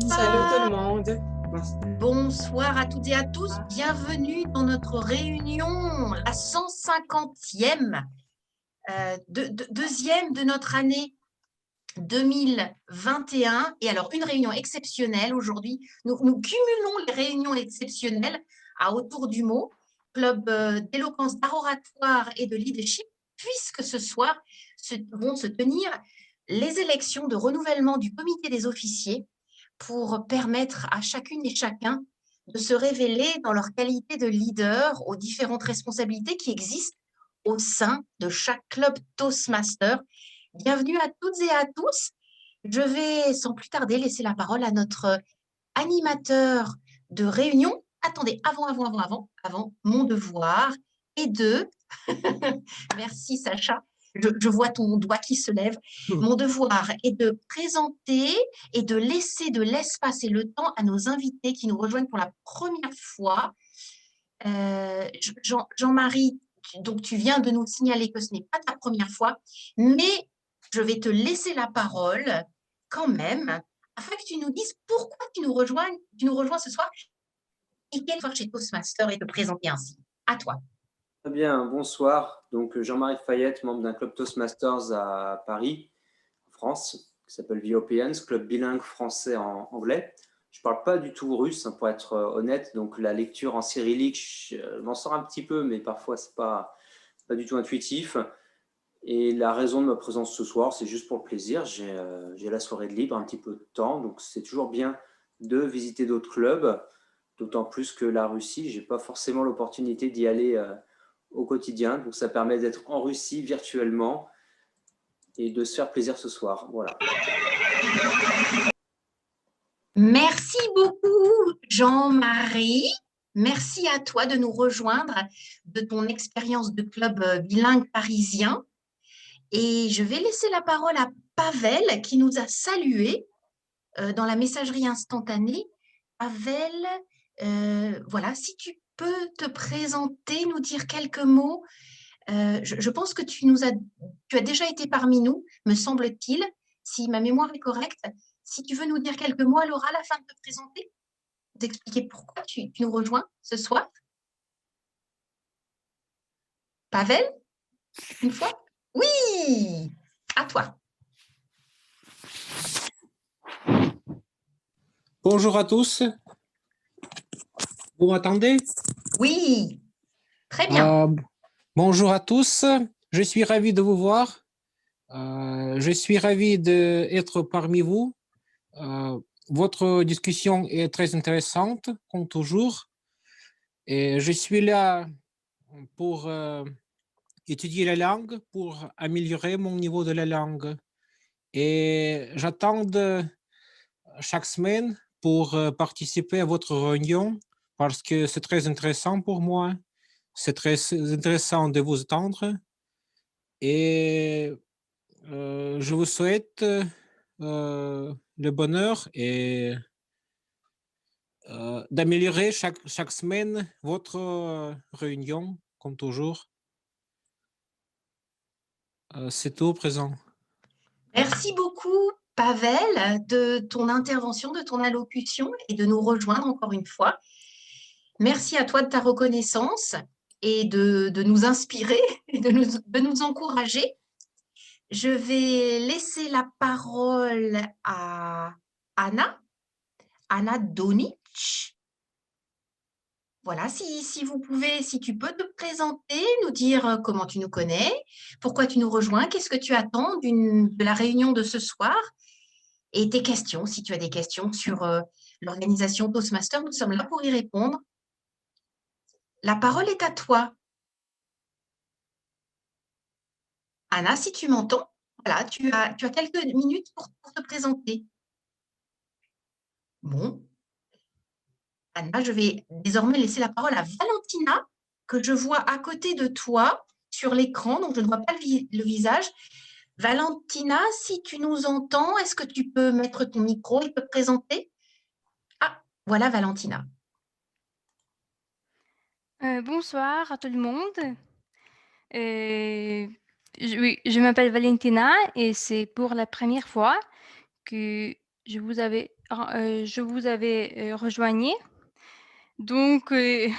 Salut tout le monde. Bonsoir à toutes et à tous. Bienvenue dans notre réunion, la 150e, deuxième de notre année 2021. Et alors, une réunion exceptionnelle aujourd'hui. Nous cumulons les réunions exceptionnelles à Autour du mot, club d'éloquence, d'oratoire et de leadership, puisque ce soir vont se tenir les élections de renouvellement du comité des officiers pour permettre à chacune et chacun de se révéler dans leur qualité de leader aux différentes responsabilités qui existent au sein de chaque club Toastmaster. Bienvenue à toutes et à tous. Je vais sans plus tarder laisser la parole à notre animateur de réunion. Attendez, avant, mon devoir est de... Merci Sacha, je vois ton doigt qui se lève. Mon devoir est de présenter et de laisser de l'espace et le temps à nos invités qui nous rejoignent pour la première fois. Jean-Marie, donc tu viens de nous signaler que ce n'est pas ta première fois, mais je vais te laisser la parole quand même, afin que tu nous dises pourquoi tu nous rejoins ce soir et quelle fois chez Toastmaster et te présenter ainsi. À toi. Très bien, bonsoir. Donc Jean-Marie Fayette, membre d'un club Toastmasters à Paris, en France, qui s'appelle The Europeans, club bilingue français en anglais. Je ne parle pas du tout russe, pour être honnête, donc la lecture en cyrillique, je m'en sors un petit peu, mais parfois ce n'est pas du tout intuitif. Et la raison de ma présence ce soir, c'est juste pour le plaisir. J'ai la soirée de libre, un petit peu de temps, donc c'est toujours bien de visiter d'autres clubs, d'autant plus que la Russie, je n'ai pas forcément l'opportunité d'y aller au quotidien, donc ça permet d'être en Russie virtuellement et de se faire plaisir ce soir. Voilà. Merci beaucoup, Jean-Marie. Merci à toi de nous rejoindre de ton expérience de club bilingue parisien. Et je vais laisser la parole à Pavel qui nous a salués dans la messagerie instantanée. Pavel, voilà, si tu peux te présenter, nous dire quelques mots. Je pense que tu as déjà été parmi nous, me semble-t-il, si ma mémoire est correcte. Si tu veux nous dire quelques mots, alors à la fin de te présenter, t'expliquer pourquoi tu nous rejoins ce soir. Pavel, une fois? Oui, à toi. Bonjour à tous. Vous m'entendez? Oui, très bien. Bonjour à tous. Je suis ravi de vous voir. Je suis ravi d'être parmi vous. Votre discussion est très intéressante, comme toujours. Et je suis là pour étudier la langue, pour améliorer mon niveau de la langue. Et j'attends chaque semaine pour participer à votre réunion parce que c'est très intéressant pour moi. C'est très intéressant de vous entendre et je vous souhaite le bonheur et d'améliorer chaque semaine votre réunion, comme toujours. C'est tout présent. Merci beaucoup, Pavel, de ton intervention, de ton allocution et de nous rejoindre encore une fois. Merci à toi de ta reconnaissance et de nous inspirer et de nous encourager. Je vais laisser la parole à Anna Donic. Voilà, si vous pouvez, si tu peux te présenter, nous dire comment tu nous connais, pourquoi tu nous rejoins, qu'est-ce que tu attends de la réunion de ce soir et tes questions, si tu as des questions sur l'organisation Toastmaster, nous sommes là pour y répondre. La parole est à toi. Anna, si tu m'entends, voilà, tu as quelques minutes pour te présenter. Bon. Anna, je vais désormais laisser la parole à Valentina, que je vois à côté de toi sur l'écran, donc je ne vois pas le visage. Valentina, si tu nous entends, est-ce que tu peux mettre ton micro et te présenter? Ah, voilà Valentina. Bonsoir à tout le monde. Oui, je m'appelle Valentina et c'est pour la première fois que je vous avais je vous avais rejoigné. Donc, mais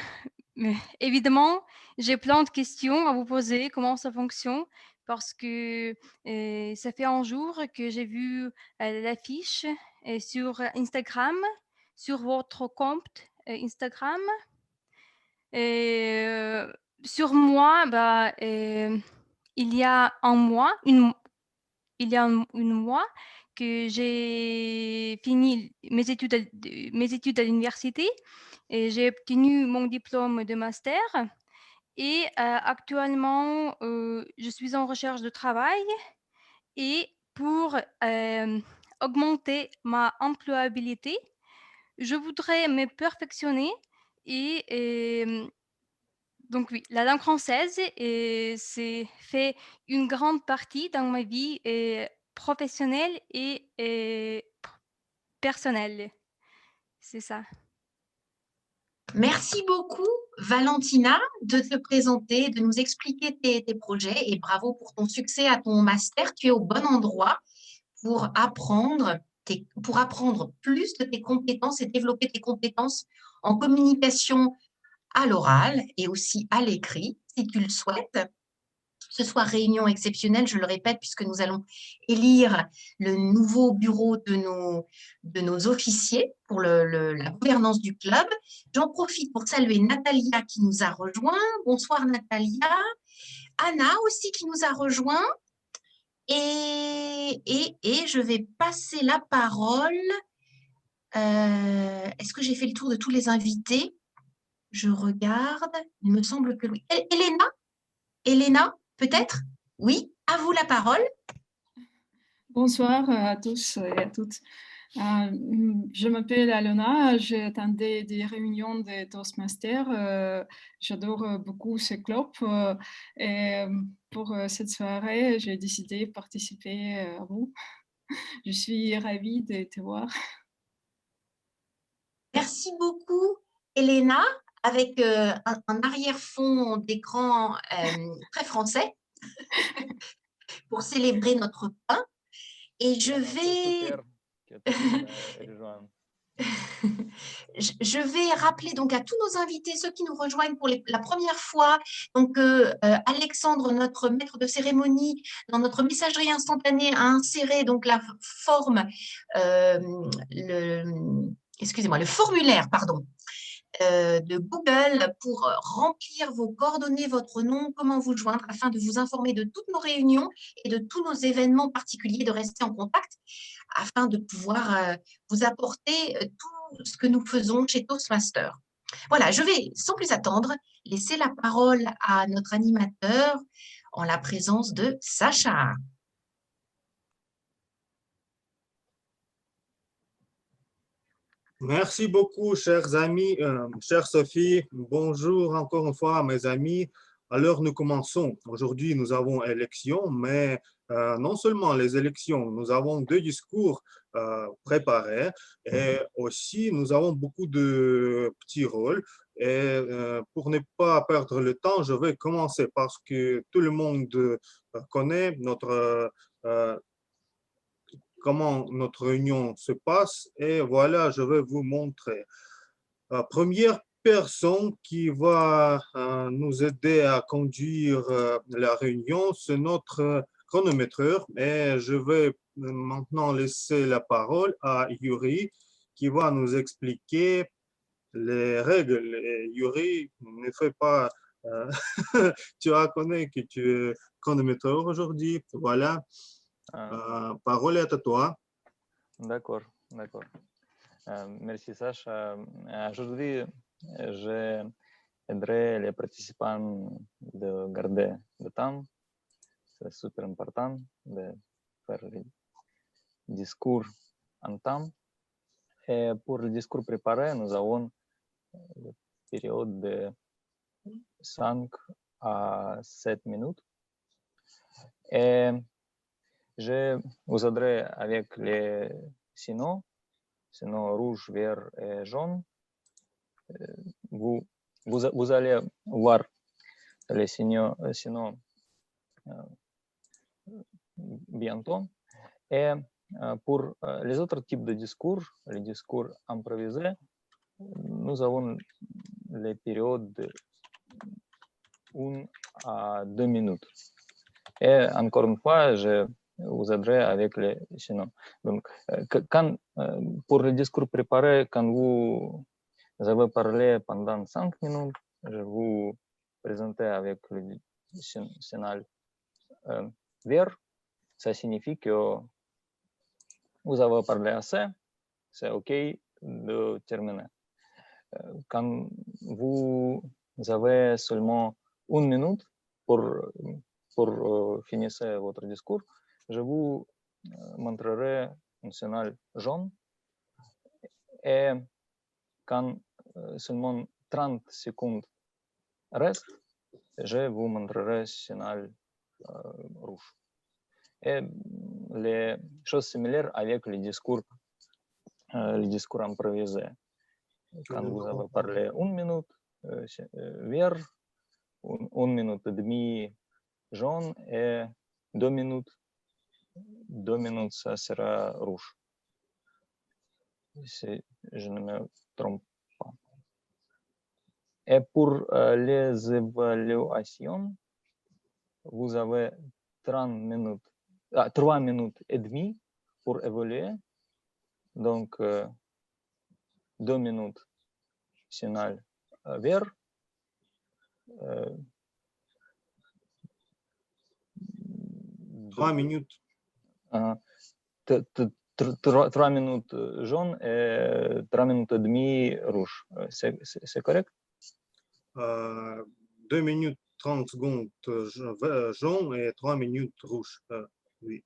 évidemment, j'ai plein de questions à vous poser, comment ça fonctionne, parce que ça fait un jour que j'ai vu l'affiche sur Instagram, sur votre compte Instagram. Et sur moi, bah, il y a un mois, il y a une mois que j'ai fini mes études à l'université et j'ai obtenu mon diplôme de master. Et actuellement, je suis en recherche de travail et pour augmenter ma employabilité, je voudrais me perfectionner et donc oui, la langue française, c'est fait une grande partie dans ma vie professionnelle et personnelle. C'est ça. Merci beaucoup, Valentina, de te présenter, de nous expliquer tes projets et bravo pour ton succès à ton master. Tu es au bon endroit pour apprendre plus de tes compétences et développer tes compétences en communication à l'oral et aussi à l'écrit, si tu le souhaites. Ce soir, réunion exceptionnelle, je le répète, puisque nous allons élire le nouveau bureau de nos officiers pour la gouvernance du club. J'en profite pour saluer Natalia qui nous a rejoint. Bonsoir Natalia. Anna aussi qui nous a rejoint. Et je vais passer la parole. Est-ce que j'ai fait le tour de tous les invités? Je regarde. Il me semble que oui. Elena, peut-être? Oui, à vous la parole. Bonsoir à tous et à toutes. Je m'appelle Alona, j'attendais des réunions de Toastmasters. J'adore beaucoup ce club et pour cette soirée, j'ai décidé de participer à vous. Je suis ravie de te voir. Merci beaucoup, Elena, avec un arrière-fond d'écran très français pour célébrer notre pain. Et je vais rappeler donc à tous nos invités, ceux qui nous rejoignent pour la première fois, donc Alexandre, notre maître de cérémonie, dans notre messagerie instantanée, a inséré donc la forme, le formulaire, pardon, de Google pour remplir vos coordonnées, votre nom, comment vous joindre afin de vous informer de toutes nos réunions et de tous nos événements particuliers, de rester en contact afin de pouvoir vous apporter tout ce que nous faisons chez Toastmasters. Voilà, je vais sans plus attendre laisser la parole à notre animateur en la présence de Sacha. Merci beaucoup, chers amis, chère Sophie. Bonjour encore une fois, mes amis. Alors, nous commençons. Aujourd'hui, nous avons élection, mais non seulement les élections, nous avons deux discours préparés et aussi nous avons beaucoup de petits rôles. Et pour ne pas perdre le temps, je vais commencer parce que tout le monde connaît comment notre réunion se passe et voilà, je vais vous montrer. La première personne qui va nous aider à conduire la réunion, c'est notre chronométreur et je vais maintenant laisser la parole à Yuri qui va nous expliquer les règles. Et Yuri, ne fais pas, tu reconnais que tu es chronométreur aujourd'hui, voilà. Parole est à toi. D'accord, d'accord. Merci Sacha. Aujourd'hui, j'aiderai les participants de garder le temps. C'est super important de faire le discours en temps. Et pour le discours préparé, nous avons une période de 5 à 7 minutes. Et je vous aiderai avec les signaux rouge, vert et jaune. Vous allez voir les signaux bientôt. Et Pour les autres types de discours, les discours improvisés, nous avons les périodes de 1 à 2 minutes. Et encore une fois, je vous aiderai avec les chaînons. Donc, pour le discours préparé, quand vous avez parlé pendant 5 minutes, je vous présenter avec le signal vert. Ça signifie que vous avez parlé assez, c'est OK de terminer. Quand vous avez seulement 1 minute pour finir votre discours, je vous montrerai un signal jaune. Et quand seulement 30 secondes restent, je vous montrerai un signal rouge. Et les choses similaires avec les discours improvisés. Quand vous avez parlé 1 minute, vert, 1 minute et demie jaune et 2 minutes, ça sera rouge. Si je ne me trompe pas. Et pour les évaluations, vous avez 3 minutes et demie pour évaluer. Donc, 2 minutes signal vert. 3 minutes. 3 minutes jaune et 3 minutes et demie rouge. C'est correct? 2 minutes 30 secondes jaune et 3 minutes rouge. Oui.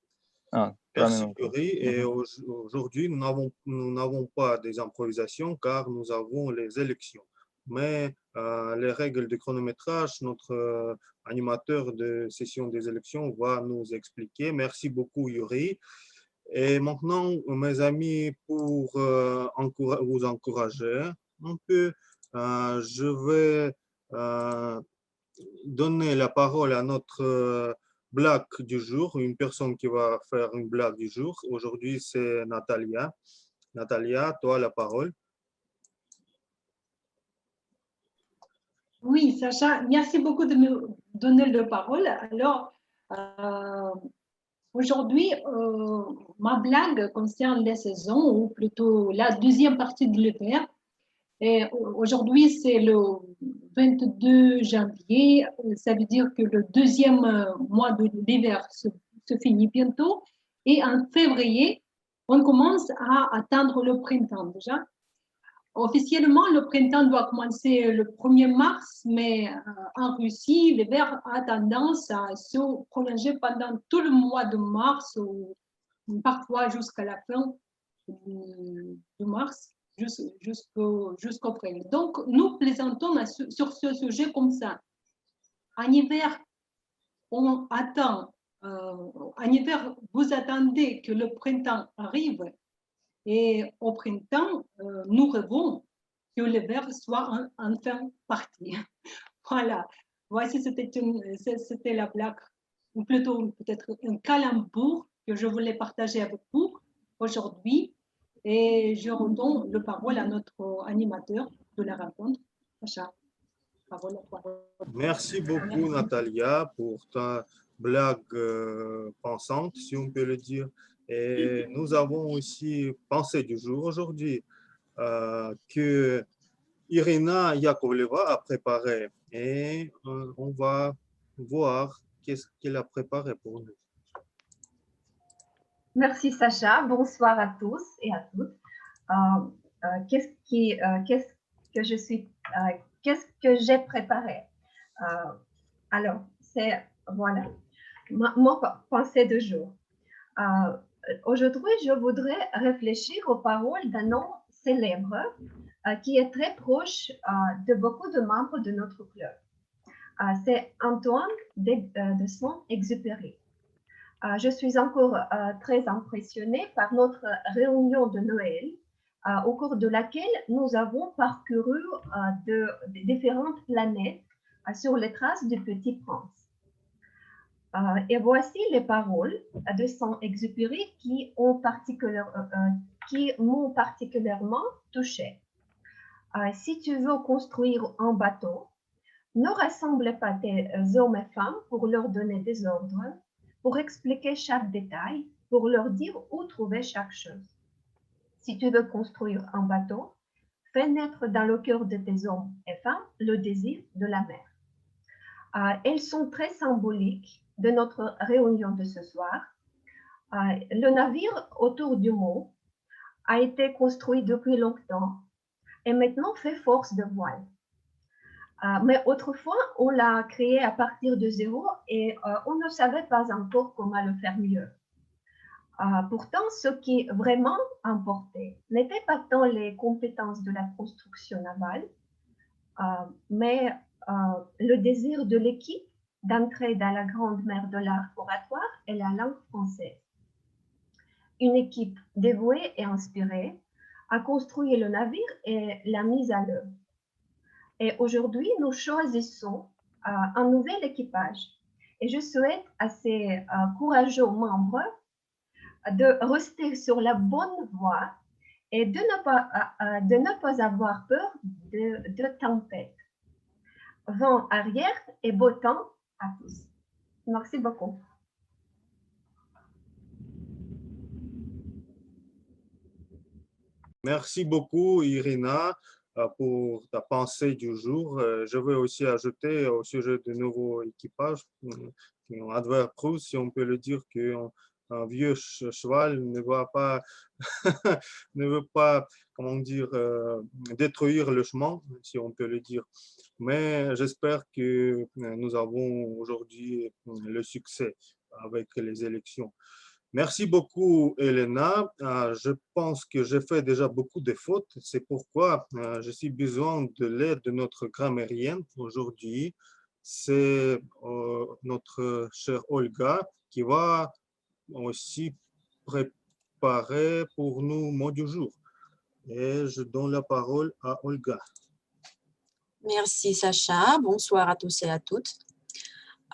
Merci, Yuri. Et aujourd'hui, nous n'avons pas des improvisations car nous avons les élections. Mais les règles de chronométrage, notre animateur de session des élections va nous expliquer. Merci beaucoup, Yuri. Et maintenant, mes amis, pour vous encourager un peu, je vais donner la parole à notre blague du jour, une personne qui va faire une blague du jour. Aujourd'hui, c'est Natalia. Natalia, toi la parole. Oui, Sacha, merci beaucoup de me donner la parole. Alors, aujourd'hui, ma blague concerne les saisons, ou plutôt la deuxième partie de l'hiver. Et aujourd'hui, c'est le 22 janvier. Ça veut dire que le deuxième mois de l'hiver se finit bientôt. Et en février, on commence à atteindre le printemps déjà. Officiellement, le printemps doit commencer le 1er mars, mais en Russie, l'hiver a tendance à se prolonger pendant tout le mois de mars, ou parfois jusqu'à la fin de mars, jusqu'au avril. Donc, nous plaisantons sur ce sujet comme ça. En hiver, on attend, en hiver, vous attendez que le printemps arrive. Et au printemps, nous rêvons que l'hiver soit enfin parti. Voilà. Voici, c'était la blague, ou plutôt peut-être un calembour que je voulais partager avec vous aujourd'hui. Et je redonne la parole à notre animateur de la rencontre, Sacha. Parole à toi. Merci beaucoup, Natalia, pour ta blague pensante, si on peut le dire. Et nous avons aussi pensé du jour aujourd'hui que Irina Yakovleva a préparé et on va voir qu'est-ce qu'elle a préparé pour nous. Merci Sacha, bonsoir à tous et à toutes. Qu'est-ce que j'ai préparé? Alors, c'est, voilà, mon pensée du jour. Aujourd'hui, je voudrais réfléchir aux paroles d'un nom célèbre qui est très proche de beaucoup de membres de notre club. C'est Antoine de Saint-Exupéry. Je suis encore très impressionnée par notre réunion de Noël, au cours de laquelle nous avons parcouru de différentes planètes sur les traces du Petit Prince. Et voici les paroles de Saint-Exupéry qui m'ont particulièrement touchée. Si tu veux construire un bateau, ne rassemble pas tes hommes et femmes pour leur donner des ordres, pour expliquer chaque détail, pour leur dire où trouver chaque chose. Si tu veux construire un bateau, fais naître dans le cœur de tes hommes et femmes le désir de la mer. Elles sont très symboliques de notre réunion de ce soir. Le navire autour du mot a été construit depuis longtemps et maintenant fait force de voile. Mais autrefois, on l'a créé à partir de zéro et on ne savait pas encore comment le faire mieux. Pourtant, ce qui vraiment importait n'était pas tant les compétences de la construction navale, mais le désir de l'équipe d'entrer dans la grande mer de l'art oratoire et la langue française. Une équipe dévouée et inspirée a construit le navire et l'a mise à l'œuvre. Et aujourd'hui, nous choisissons un nouvel équipage. Et je souhaite à ces courageux membres de rester sur la bonne voie et de ne pas avoir peur de tempête. Vent arrière et beau temps à tous. Merci beaucoup. Merci beaucoup, Irina, pour ta pensée du jour. Je veux aussi ajouter au sujet du nouveau équipage, un adverbe Proust, si on peut le dire, qu'un vieux cheval ne va pas, ne veut pas, comment dire, détruire le chemin, si on peut le dire. Mais j'espère que nous avons aujourd'hui le succès avec les élections. Merci beaucoup, Elena. Je pense que j'ai fait déjà beaucoup de fautes. C'est pourquoi je suis besoin de l'aide de notre grammairienne aujourd'hui. C'est notre chère Olga qui va aussi préparer pour nous le mot du jour. Et je donne la parole à Olga. Merci, Sacha. Bonsoir à tous et à toutes.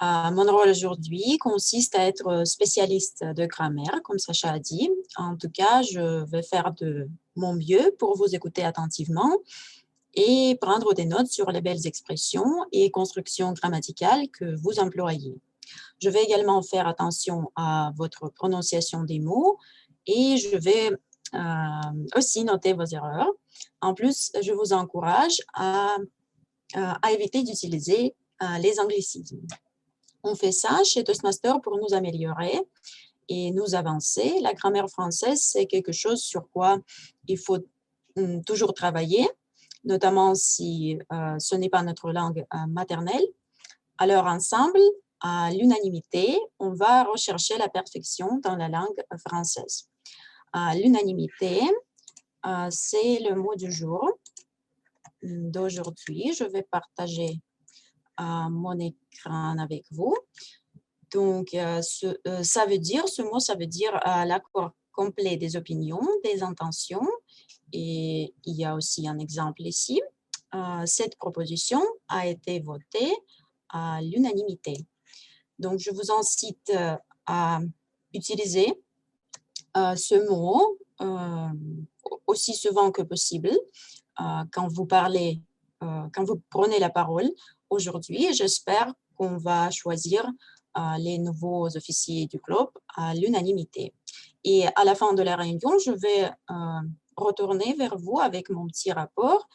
Mon rôle aujourd'hui consiste à être spécialiste de grammaire, comme Sacha a dit. En tout cas, je vais faire de mon mieux pour vous écouter attentivement et prendre des notes sur les belles expressions et constructions grammaticales que vous employez. Je vais également faire attention à votre prononciation des mots et je vais aussi noter vos erreurs. En plus, je vous encourage à éviter d'utiliser les anglicismes. On fait ça chez Toastmasters pour nous améliorer et nous avancer. La grammaire française, c'est quelque chose sur quoi il faut toujours travailler, notamment si ce n'est pas notre langue maternelle. Alors, ensemble, à l'unanimité, on va rechercher la perfection dans la langue française. L'unanimité, c'est le mot du jour d'aujourd'hui. Je vais partager mon écran avec vous. Donc, ce mot, ça veut dire l'accord complet des opinions, des intentions. Et il y a aussi un exemple ici. Cette proposition a été votée à l'unanimité. Donc, je vous incite à utiliser ce mot aussi souvent que possible quand vous parlez, quand vous prenez la parole aujourd'hui. J'espère qu'on va choisir les nouveaux officiers du club à l'unanimité. Et à la fin de la réunion, je vais retourner vers vous avec mon petit rapport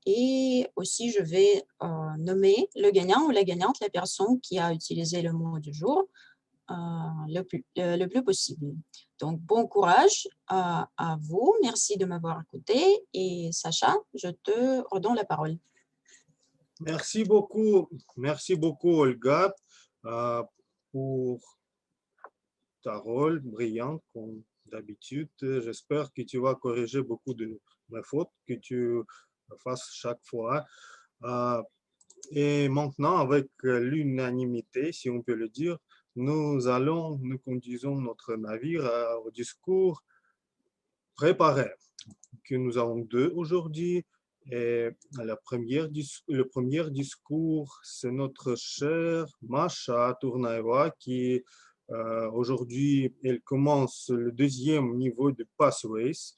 et aussi je vais nommer le gagnant ou la gagnante, la personne qui a utilisé le mot du jour le plus possible. Donc, bon courage à vous. Merci de m'avoir écouté. Et Sacha, je te redonne la parole. Merci beaucoup, Olga, pour ta rôle brillante, comme d'habitude. J'espère que tu vas corriger beaucoup de mes fautes, que tu fasses chaque fois. Et maintenant, avec l'unanimité, si on peut le dire, nous conduisons notre navire au discours préparé, que nous avons deux aujourd'hui. Et le premier discours, c'est notre chère Masha Tournaeva qui aujourd'hui, elle commence le deuxième niveau de Pathways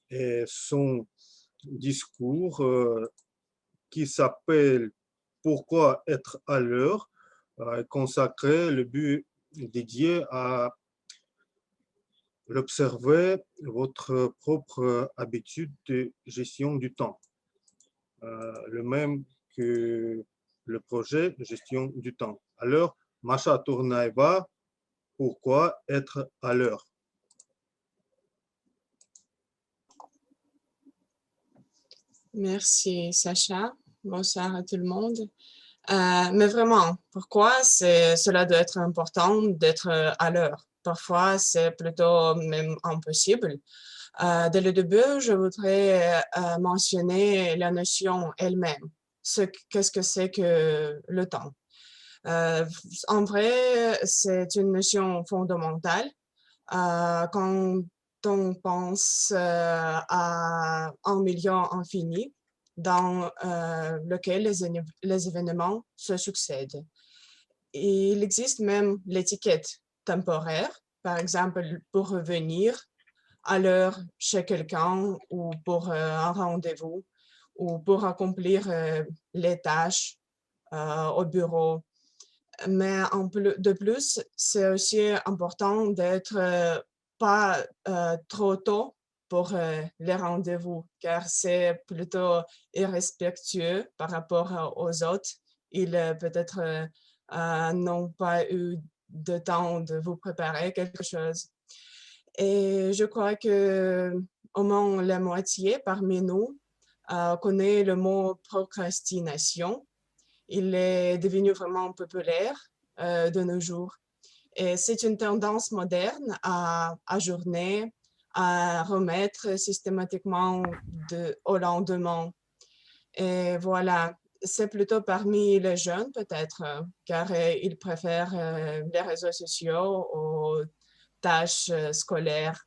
et son discours qui s'appelle Pourquoi être à l'heure, consacré le but dédié à l'observer votre propre habitude de gestion du temps, le même que le projet de gestion du temps. Alors, Masha Tournaeva, pourquoi être à l'heure? Merci, Sacha. Bonsoir à tout le monde. Mais vraiment, pourquoi cela doit être important d'être à l'heure? Parfois, c'est plutôt même impossible. Dès le début, je voudrais mentionner la notion elle-même. Qu'est-ce que c'est que le temps? En vrai, c'est une notion fondamentale. Quand on pense à un milieu infini dans lequel les événements se succèdent. Il existe même l'étiquette temporaire, par exemple pour revenir à l'heure chez quelqu'un ou pour un rendez-vous ou pour accomplir les tâches au bureau. Mais de plus, c'est aussi important d'être pas trop tôt pour les rendez-vous, car c'est plutôt irrespectueux par rapport aux autres. Ils peut-être n'ont pas eu de temps de vous préparer quelque chose. Et je crois que au moins la moitié parmi nous connaît le mot procrastination. Il est devenu vraiment populaire de nos jours. Et c'est une tendance moderne à ajourner, à remettre systématiquement au lendemain. Et voilà, c'est plutôt parmi les jeunes peut-être, car ils préfèrent les réseaux sociaux aux tâches scolaires.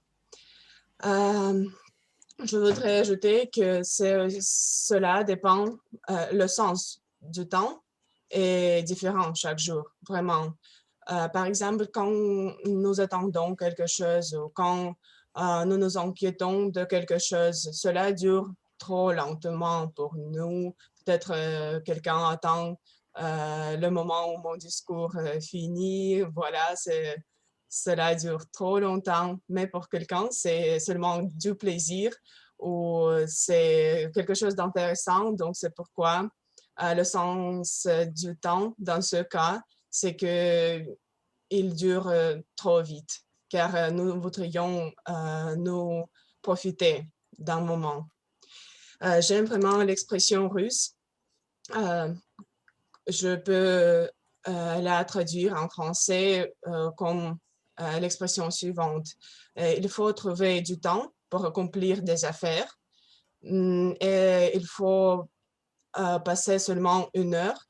Je voudrais ajouter que cela dépend, le sens du temps est différent chaque jour, vraiment. Par exemple, quand nous attendons quelque chose ou quand nous nous inquiétons de quelque chose, cela dure trop lentement pour nous. Peut-être quelqu'un attend le moment où mon discours finit. Voilà, cela dure trop longtemps, mais pour quelqu'un, c'est seulement du plaisir ou c'est quelque chose d'intéressant. Donc, c'est pourquoi le sens du temps, dans ce cas, c'est qu'il dure trop vite, car nous voudrions nous profiter d'un moment. J'aime vraiment l'expression russe. Je peux la traduire en français comme l'expression suivante. Il faut trouver du temps pour accomplir des affaires et il faut passer seulement 1 heure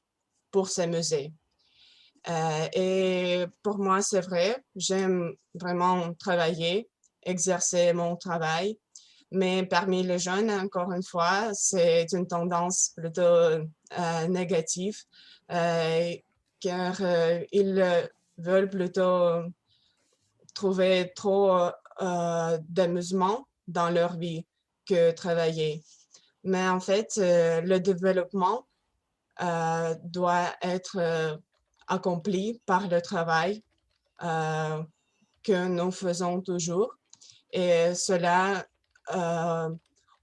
pour s'amuser. Et pour moi, c'est vrai, j'aime vraiment travailler, exercer mon travail, mais parmi les jeunes, encore une fois, c'est une tendance plutôt négative, car ils veulent plutôt trouver trop d'amusement dans leur vie que travailler. Mais en fait, le développement doit être accompli par le travail que nous faisons toujours. Et cela,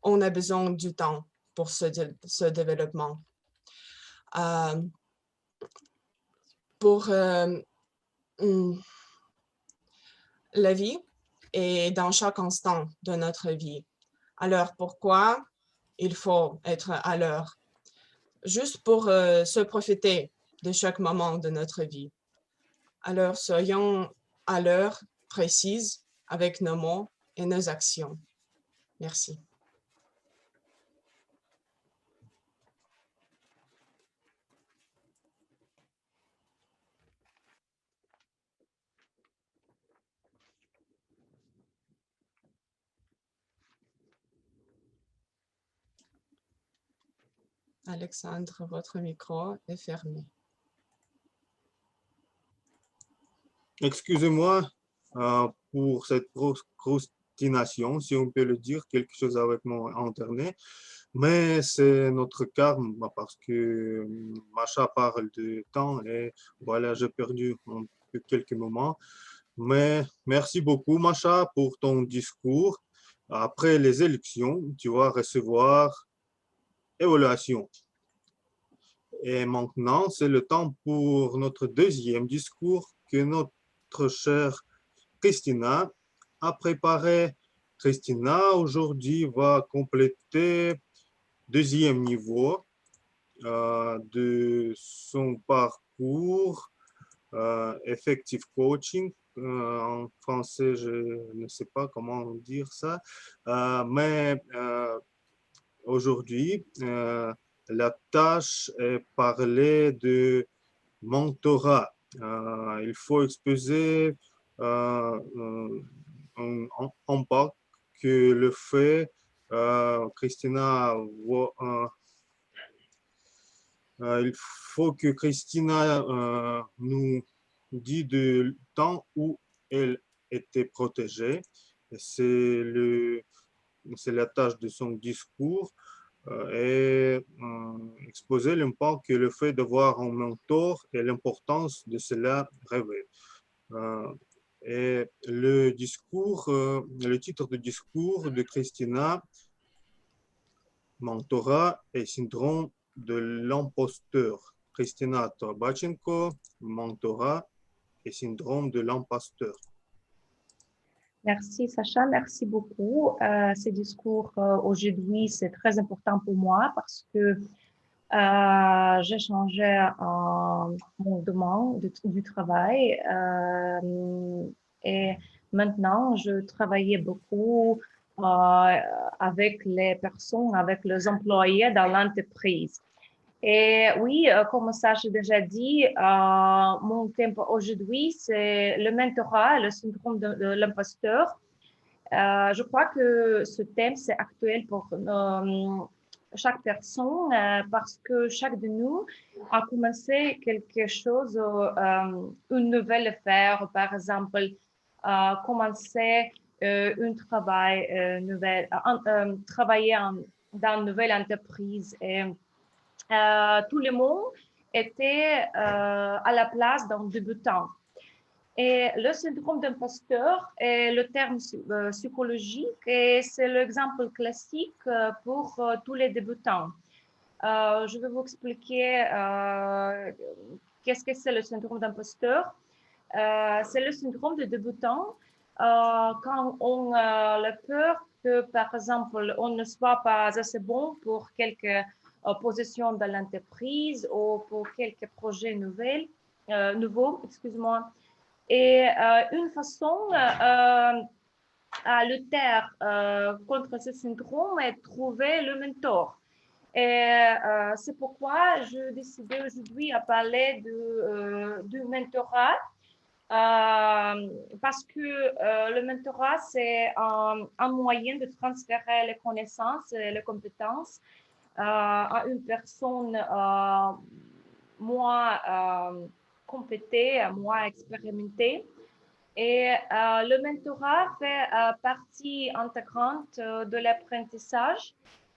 on a besoin du temps pour ce développement. Pour la vie et dans chaque instant de notre vie. Alors, pourquoi il faut être à l'heure? Juste pour se profiter de chaque moment de notre vie. Alors, soyons à l'heure précise avec nos mots et nos actions. Merci. Alexandre, votre micro est fermé. Excusez-moi pour cette procrastination, si on peut le dire, quelque chose avec mon internet, mais c'est notre karma parce que Macha parle de temps et voilà, j'ai perdu quelques moments. Mais merci beaucoup, Macha, pour ton discours. Après les élections, tu vas recevoir évaluation. Et maintenant, c'est le temps pour notre deuxième discours que notre chère Christina a préparé. Christina, aujourd'hui, va compléter deuxième niveau de son parcours effective coaching. En français, je ne sais pas comment dire ça, mais aujourd'hui, la tâche est parler de mentorat. Il faut exposer un impact que le fait, Christina, il faut que Christina nous dise du temps où elle était protégée. C'est la tâche de son discours et exposer l'impact que le fait d'avoir un mentor et l'importance de cela révèle. Et le titre du discours de Christina, mentorat et syndrome de l'imposteur. Christina Torbachenko, mentorat et syndrome de l'imposteur. Merci Sacha, merci beaucoup. Ce discours aujourd'hui, c'est très important pour moi parce que j'ai changé mon domaine du travail et maintenant je travaillais beaucoup avec les personnes, avec les employés dans l'entreprise. Et oui, comme ça, j'ai déjà dit, mon thème aujourd'hui, c'est le mentorat, le syndrome de l'imposteur. Je crois que ce thème, c'est actuel pour chaque personne parce que chaque de nous a commencé quelque chose, une nouvelle affaire, par exemple, commencer un travail nouvelle, travailler dans une nouvelle entreprise. Et, tout le monde était à la place d'un débutant. Et le syndrome d'imposteur est le terme psychologique et c'est l'exemple classique pour tous les débutants. Je vais vous expliquer qu'est-ce que c'est le syndrome d'imposteur. C'est le syndrome de débutant quand on a la peur que, par exemple, on ne soit pas assez bon pour quelque position dans l'entreprise ou pour quelques projets nouveaux, excuse-moi. Et une façon à lutter contre ce syndrome est de trouver le mentor. Et c'est pourquoi je décidé aujourd'hui à parler du mentorat parce que le mentorat, c'est un moyen de transférer les connaissances et les compétences à une personne moins compétentée, moins expérimentée. Et le mentorat fait partie intégrante de l'apprentissage.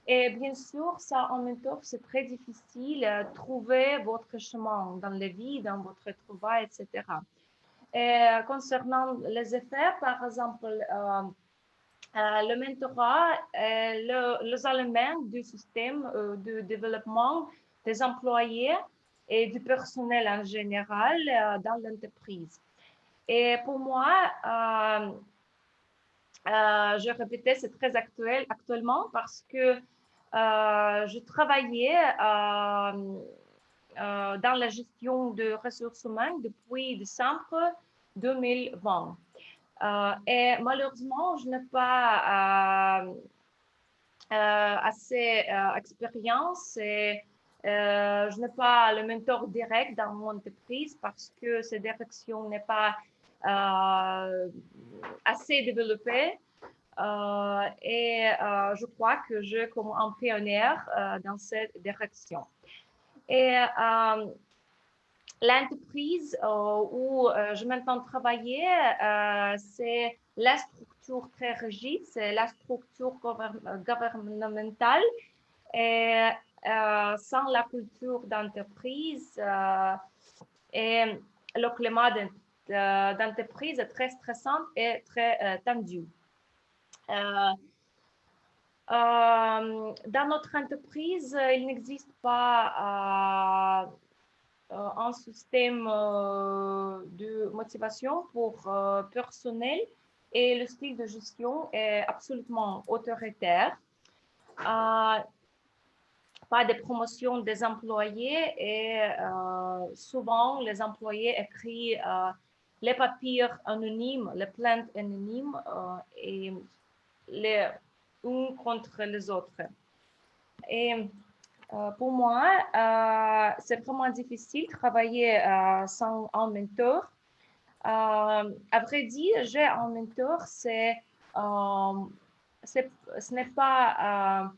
Et bien sûr, sans un mentor, c'est très difficile de trouver votre chemin dans la vie, dans votre travail, etc. Et concernant les effets, par exemple, le mentorat est les éléments du système de développement des employés et du personnel en général dans l'entreprise. Et pour moi, je répétais, c'est très actuel actuellement parce que je travaillais dans la gestion de ressources humaines depuis décembre 2020. Et malheureusement, je n'ai pas assez d'expérience et je n'ai pas le mentor direct dans mon entreprise parce que cette direction n'est pas assez développée. je crois que je suis comme un pionnière dans cette direction. Et l'entreprise où je m'entends travailler, c'est la structure très rigide, c'est la structure gouvernementale. Et sans la culture d'entreprise et le climat d'entreprise est très stressant et très tendu. Dans notre entreprise, il n'existe pas un système de motivation pour personnel et le style de gestion est absolument autoritaire. Pas de promotion des employés et souvent les employés écrivent les papiers anonymes, les plaintes anonymes et les uns contre les autres. Et pour moi, c'est vraiment difficile de travailler sans un mentor. À vrai dire, j'ai un mentor, ce n'est pas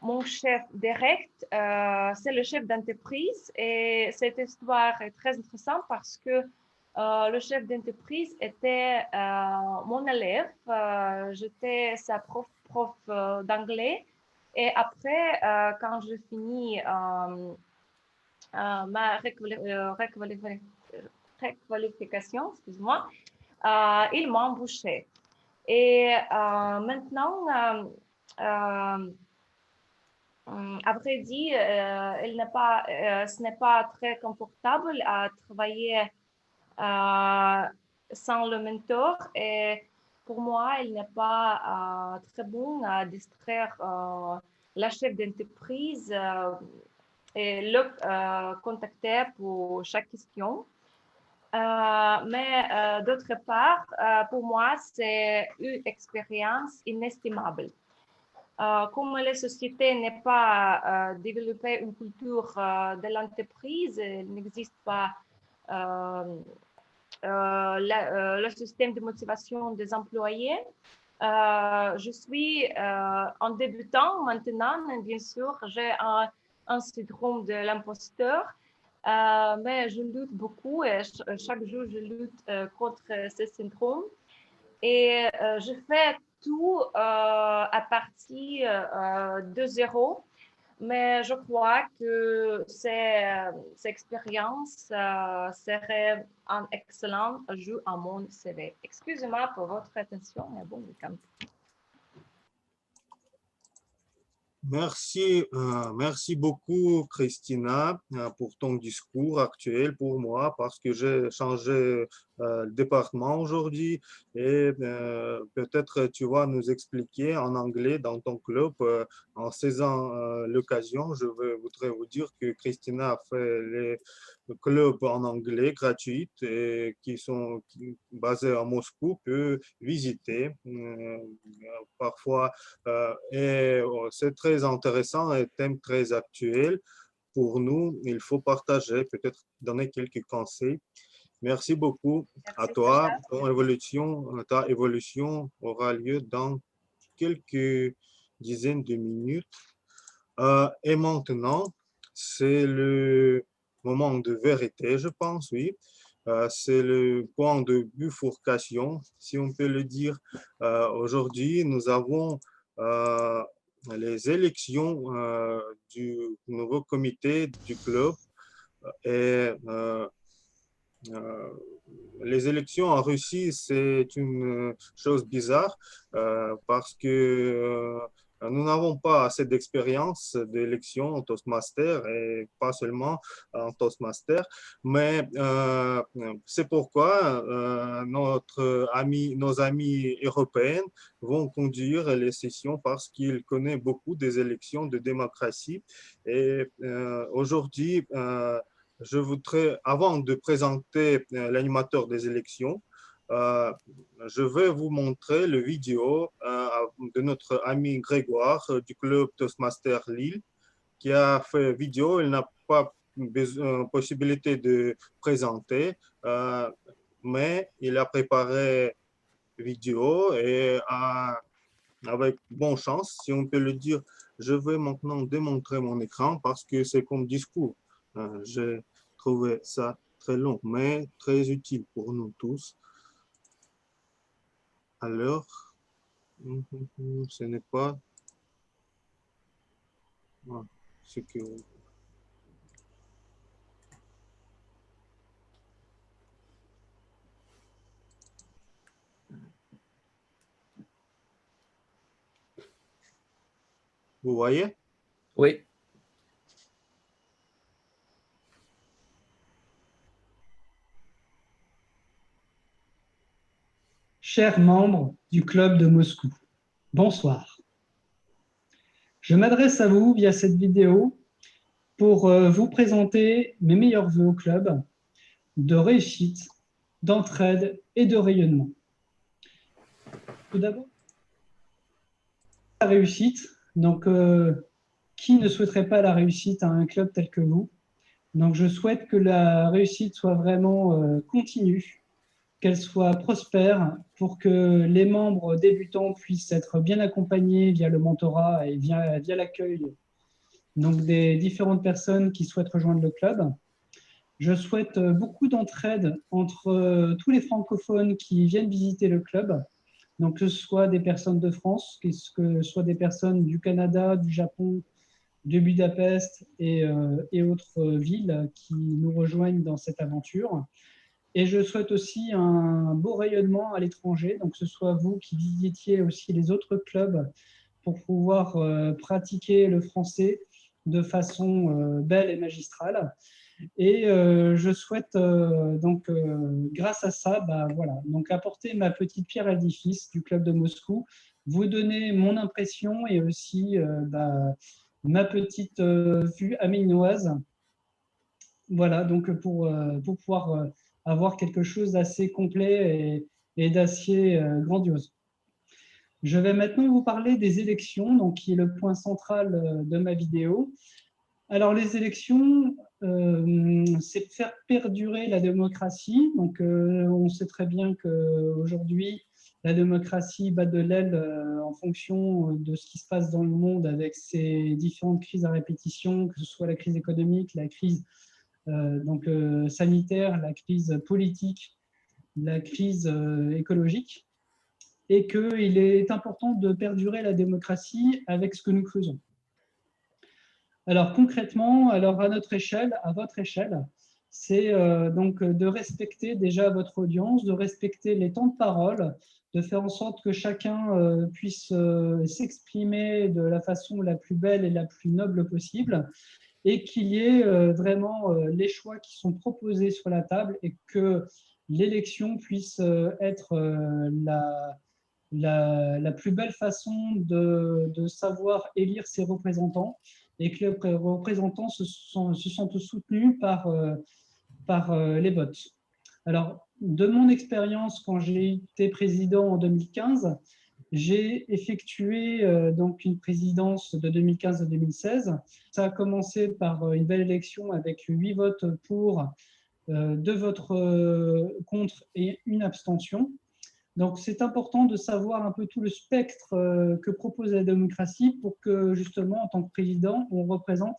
mon chef direct, c'est le chef d'entreprise et cette histoire est très intéressante parce que le chef d'entreprise était mon élève, j'étais sa prof d'anglais et après, quand je finis ma requalification, excuse-moi, il m'a embauché. Et maintenant, à vrai dire, ce n'est pas très confortable à travailler sans le mentor et pour moi, il n'est pas très bon à distraire la chef d'entreprise et le contacter pour chaque question. Mais d'autre part, pour moi, c'est une expérience inestimable. Comme la société n'est pas développée une culture de l'entreprise, il n'existe pas le système de motivation des employés. Je suis en débutant maintenant, bien sûr, j'ai un syndrome de l'imposteur, mais je lutte beaucoup et chaque jour je lutte contre ce syndrome. Et je fais tout à partir de zéro, mais je crois que cette expérience serait un excellent ajout à mon CV. Excusez-moi pour votre attention et bon week-end. Merci beaucoup, Christina, pour ton discours actuel pour moi, parce que j'ai changé le département aujourd'hui et peut-être tu vas nous expliquer en anglais dans ton club. En saisant l'occasion, je voudrais vous dire que Christina a fait les clubs en anglais gratuits et qui sont basés à Moscou, peut visiter parfois. Et c'est très intéressant, un thème très actuel pour nous. Il faut partager, peut-être donner quelques conseils. Merci beaucoup à toi. Ta évolution aura lieu dans quelques dizaines de minutes. Et maintenant, c'est le moment de vérité, je pense, oui. C'est le point de bifurcation, si on peut le dire. Aujourd'hui, nous avons les élections du nouveau comité du club et les élections en Russie, c'est une chose bizarre parce que nous n'avons pas assez d'expérience d'élection en Toastmaster et pas seulement en Toastmaster, mais c'est pourquoi nos amis européens vont conduire les sessions parce qu'ils connaissent beaucoup des élections de démocratie. Et aujourd'hui, je voudrais, avant de présenter l'animateur des élections, je vais vous montrer le vidéo de notre ami Grégoire du club Toastmaster Lille qui a fait vidéo. Il n'a pas possibilité de présenter, mais il a préparé vidéo et avec bonne chance, si on peut le dire, je vais maintenant démontrer mon écran parce que c'est comme discours. J'ai trouvé ça très long, mais très utile pour nous tous. Alors, ce n'est pas ce que... Vous voyez? Oui. Chers membres du Club de Moscou, bonsoir. Je m'adresse à vous via cette vidéo pour vous présenter mes meilleurs vœux au club de réussite, d'entraide et de rayonnement. Tout d'abord, la réussite. Donc, qui ne souhaiterait pas la réussite à un club tel que vous? Donc, je souhaite que la réussite soit vraiment continue, qu'elle soit prospère pour que les membres débutants puissent être bien accompagnés via le mentorat et via l'accueil donc des différentes personnes qui souhaitent rejoindre le club. Je souhaite beaucoup d'entraide entre tous les francophones qui viennent visiter le club, donc que ce soit des personnes de France, que ce soit des personnes du Canada, du Japon, de Budapest et autres villes qui nous rejoignent dans cette aventure. Et je souhaite aussi un beau rayonnement à l'étranger, donc que ce soit vous qui visitiez aussi les autres clubs pour pouvoir pratiquer le français de façon belle et magistrale. Et je souhaite donc, grâce à ça, voilà, donc apporter ma petite pierre à l'édifice du club de Moscou, vous donner mon impression et aussi ma petite vue aménoise. Voilà, donc pour pouvoir avoir quelque chose d'assez complet et d'assez grandiose. Je vais maintenant vous parler des élections, donc, qui est le point central de ma vidéo. Alors, les élections, c'est faire perdurer la démocratie. Donc, on sait très bien qu'aujourd'hui, la démocratie bat de l'aile en fonction de ce qui se passe dans le monde avec ces différentes crises à répétition, que ce soit la crise économique, la crise sanitaire, la crise politique, la crise écologique, et qu'il est important de perdurer la démocratie avec ce que nous faisons. Alors concrètement, à notre échelle, à votre échelle, c'est donc de respecter déjà votre audience, de respecter les temps de parole, de faire en sorte que chacun puisse s'exprimer de la façon la plus belle et la plus noble possible, et qu'il y ait vraiment les choix qui sont proposés sur la table et que l'élection puisse être la plus belle façon de savoir élire ses représentants et que les représentants se sentent soutenus par les votes. Alors, de mon expérience, quand j'ai été président en 2015, j'ai effectué donc une présidence de 2015 à 2016. Ça a commencé par une belle élection avec 8 votes pour, 2 votes contre et une abstention. Donc, c'est important de savoir un peu tout le spectre que propose la démocratie pour que, justement, en tant que président, on représente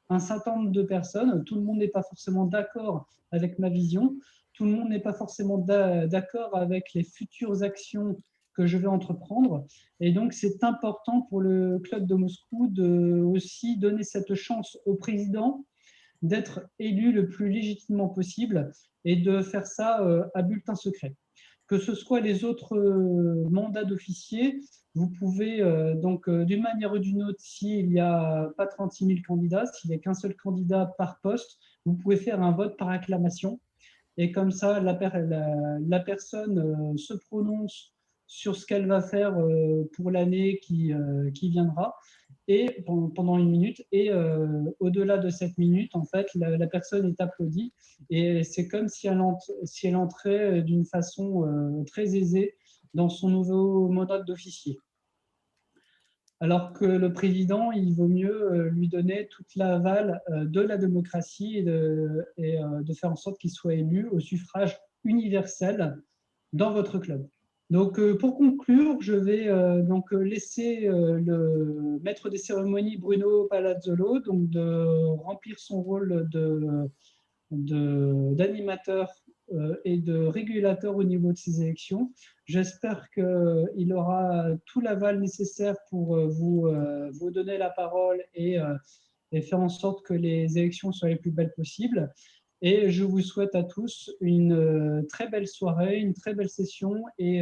un certain nombre de personnes. Tout le monde n'est pas forcément d'accord avec ma vision. Tout le monde n'est pas forcément d'accord avec les futures actions que je vais entreprendre. Et donc, c'est important pour le club de Moscou de aussi donner cette chance au président d'être élu le plus légitimement possible et de faire ça à bulletin secret. Que ce soit les autres mandats d'officier, vous pouvez donc d'une manière ou d'une autre, s'il n'y a pas 36 000 candidats, s'il n'y a qu'un seul candidat par poste, vous pouvez faire un vote par acclamation. Et comme ça, la personne se prononce sur ce qu'elle va faire pour l'année qui viendra et pendant une minute. Et au-delà de cette minute, en fait, la personne est applaudie. Et c'est comme si elle entrait d'une façon très aisée dans son nouveau mandat d'officier. Alors que le président, il vaut mieux lui donner toute l'aval de la démocratie et de faire en sorte qu'il soit élu au suffrage universel dans votre club. Donc, pour conclure, je vais donc laisser le maître des cérémonies Bruno Palazzolo donc de remplir son rôle d'animateur et de régulateur au niveau de ces élections. J'espère qu'il aura tout l'aval nécessaire pour vous donner la parole et faire en sorte que les élections soient les plus belles possibles. Et je vous souhaite à tous une très belle soirée, une très belle session et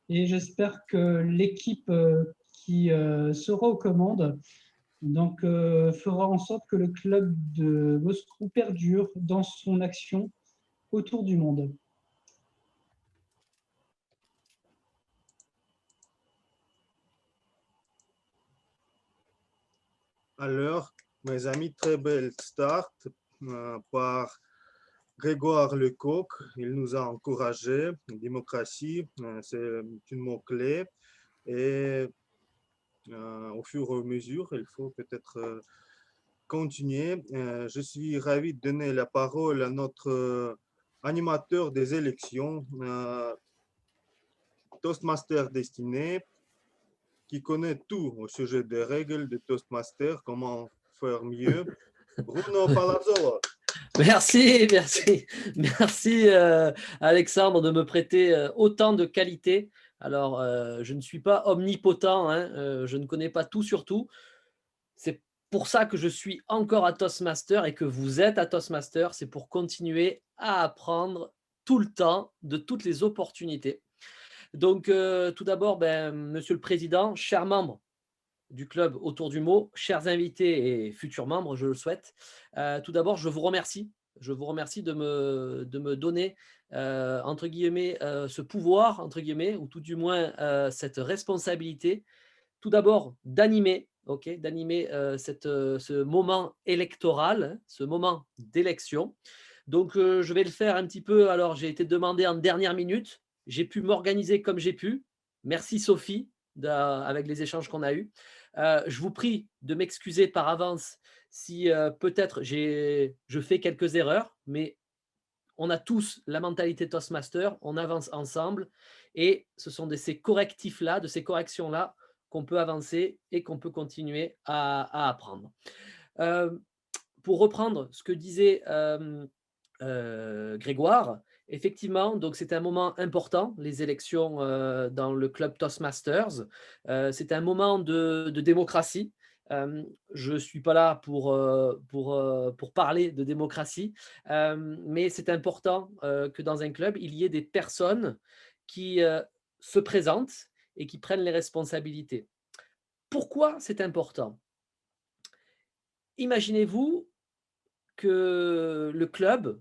j'espère que l'équipe qui sera aux commandes donc, fera en sorte que le club de Moscou perdure dans son action autour du monde. Alors, mes amis, très belle start par Grégoire Lecoq. Il nous a encouragés. Démocratie, c'est un mot-clé. Et au fur et à mesure, il faut peut-être continuer. Je suis ravi de donner la parole à notre animateur des élections, Toastmaster destiné, qui connaît tout au sujet des règles de Toastmaster, comment faire mieux. Bruno Palazzolo. Merci, merci, merci Alexandre de me prêter autant de qualité. Alors, je ne suis pas omnipotent, hein, je ne connais pas tout sur tout. C'est pour ça que je suis encore à Toastmaster et que vous êtes à Toastmaster, c'est pour continuer à apprendre tout le temps de toutes les opportunités. Donc, tout d'abord, Monsieur le Président, chers membres du club autour du mot, chers invités et futurs membres, je le souhaite. Tout d'abord, je vous remercie. Je vous remercie de me donner, entre guillemets, ce pouvoir, entre guillemets, ou tout du moins cette responsabilité. Tout d'abord, d'animer, d'animer ce moment électoral, ce moment d'élection. Donc, je vais le faire un petit peu. Alors, j'ai été demandé en dernière minute. J'ai pu m'organiser comme j'ai pu. Merci Sophie, avec les échanges qu'on a eus. Je vous prie de m'excuser par avance si peut-être je fais quelques erreurs, mais on a tous la mentalité Toastmaster, on avance ensemble et ce sont de ces correctifs-là, de ces corrections-là qu'on peut avancer et qu'on peut continuer à apprendre. Pour reprendre ce que disait Grégoire, effectivement, donc c'est un moment important, les élections dans le club Toastmasters. C'est un moment de démocratie. Je ne suis pas là pour parler de démocratie, mais c'est important que dans un club, il y ait des personnes qui se présentent et qui prennent les responsabilités. Pourquoi c'est important? Imaginez-vous que le club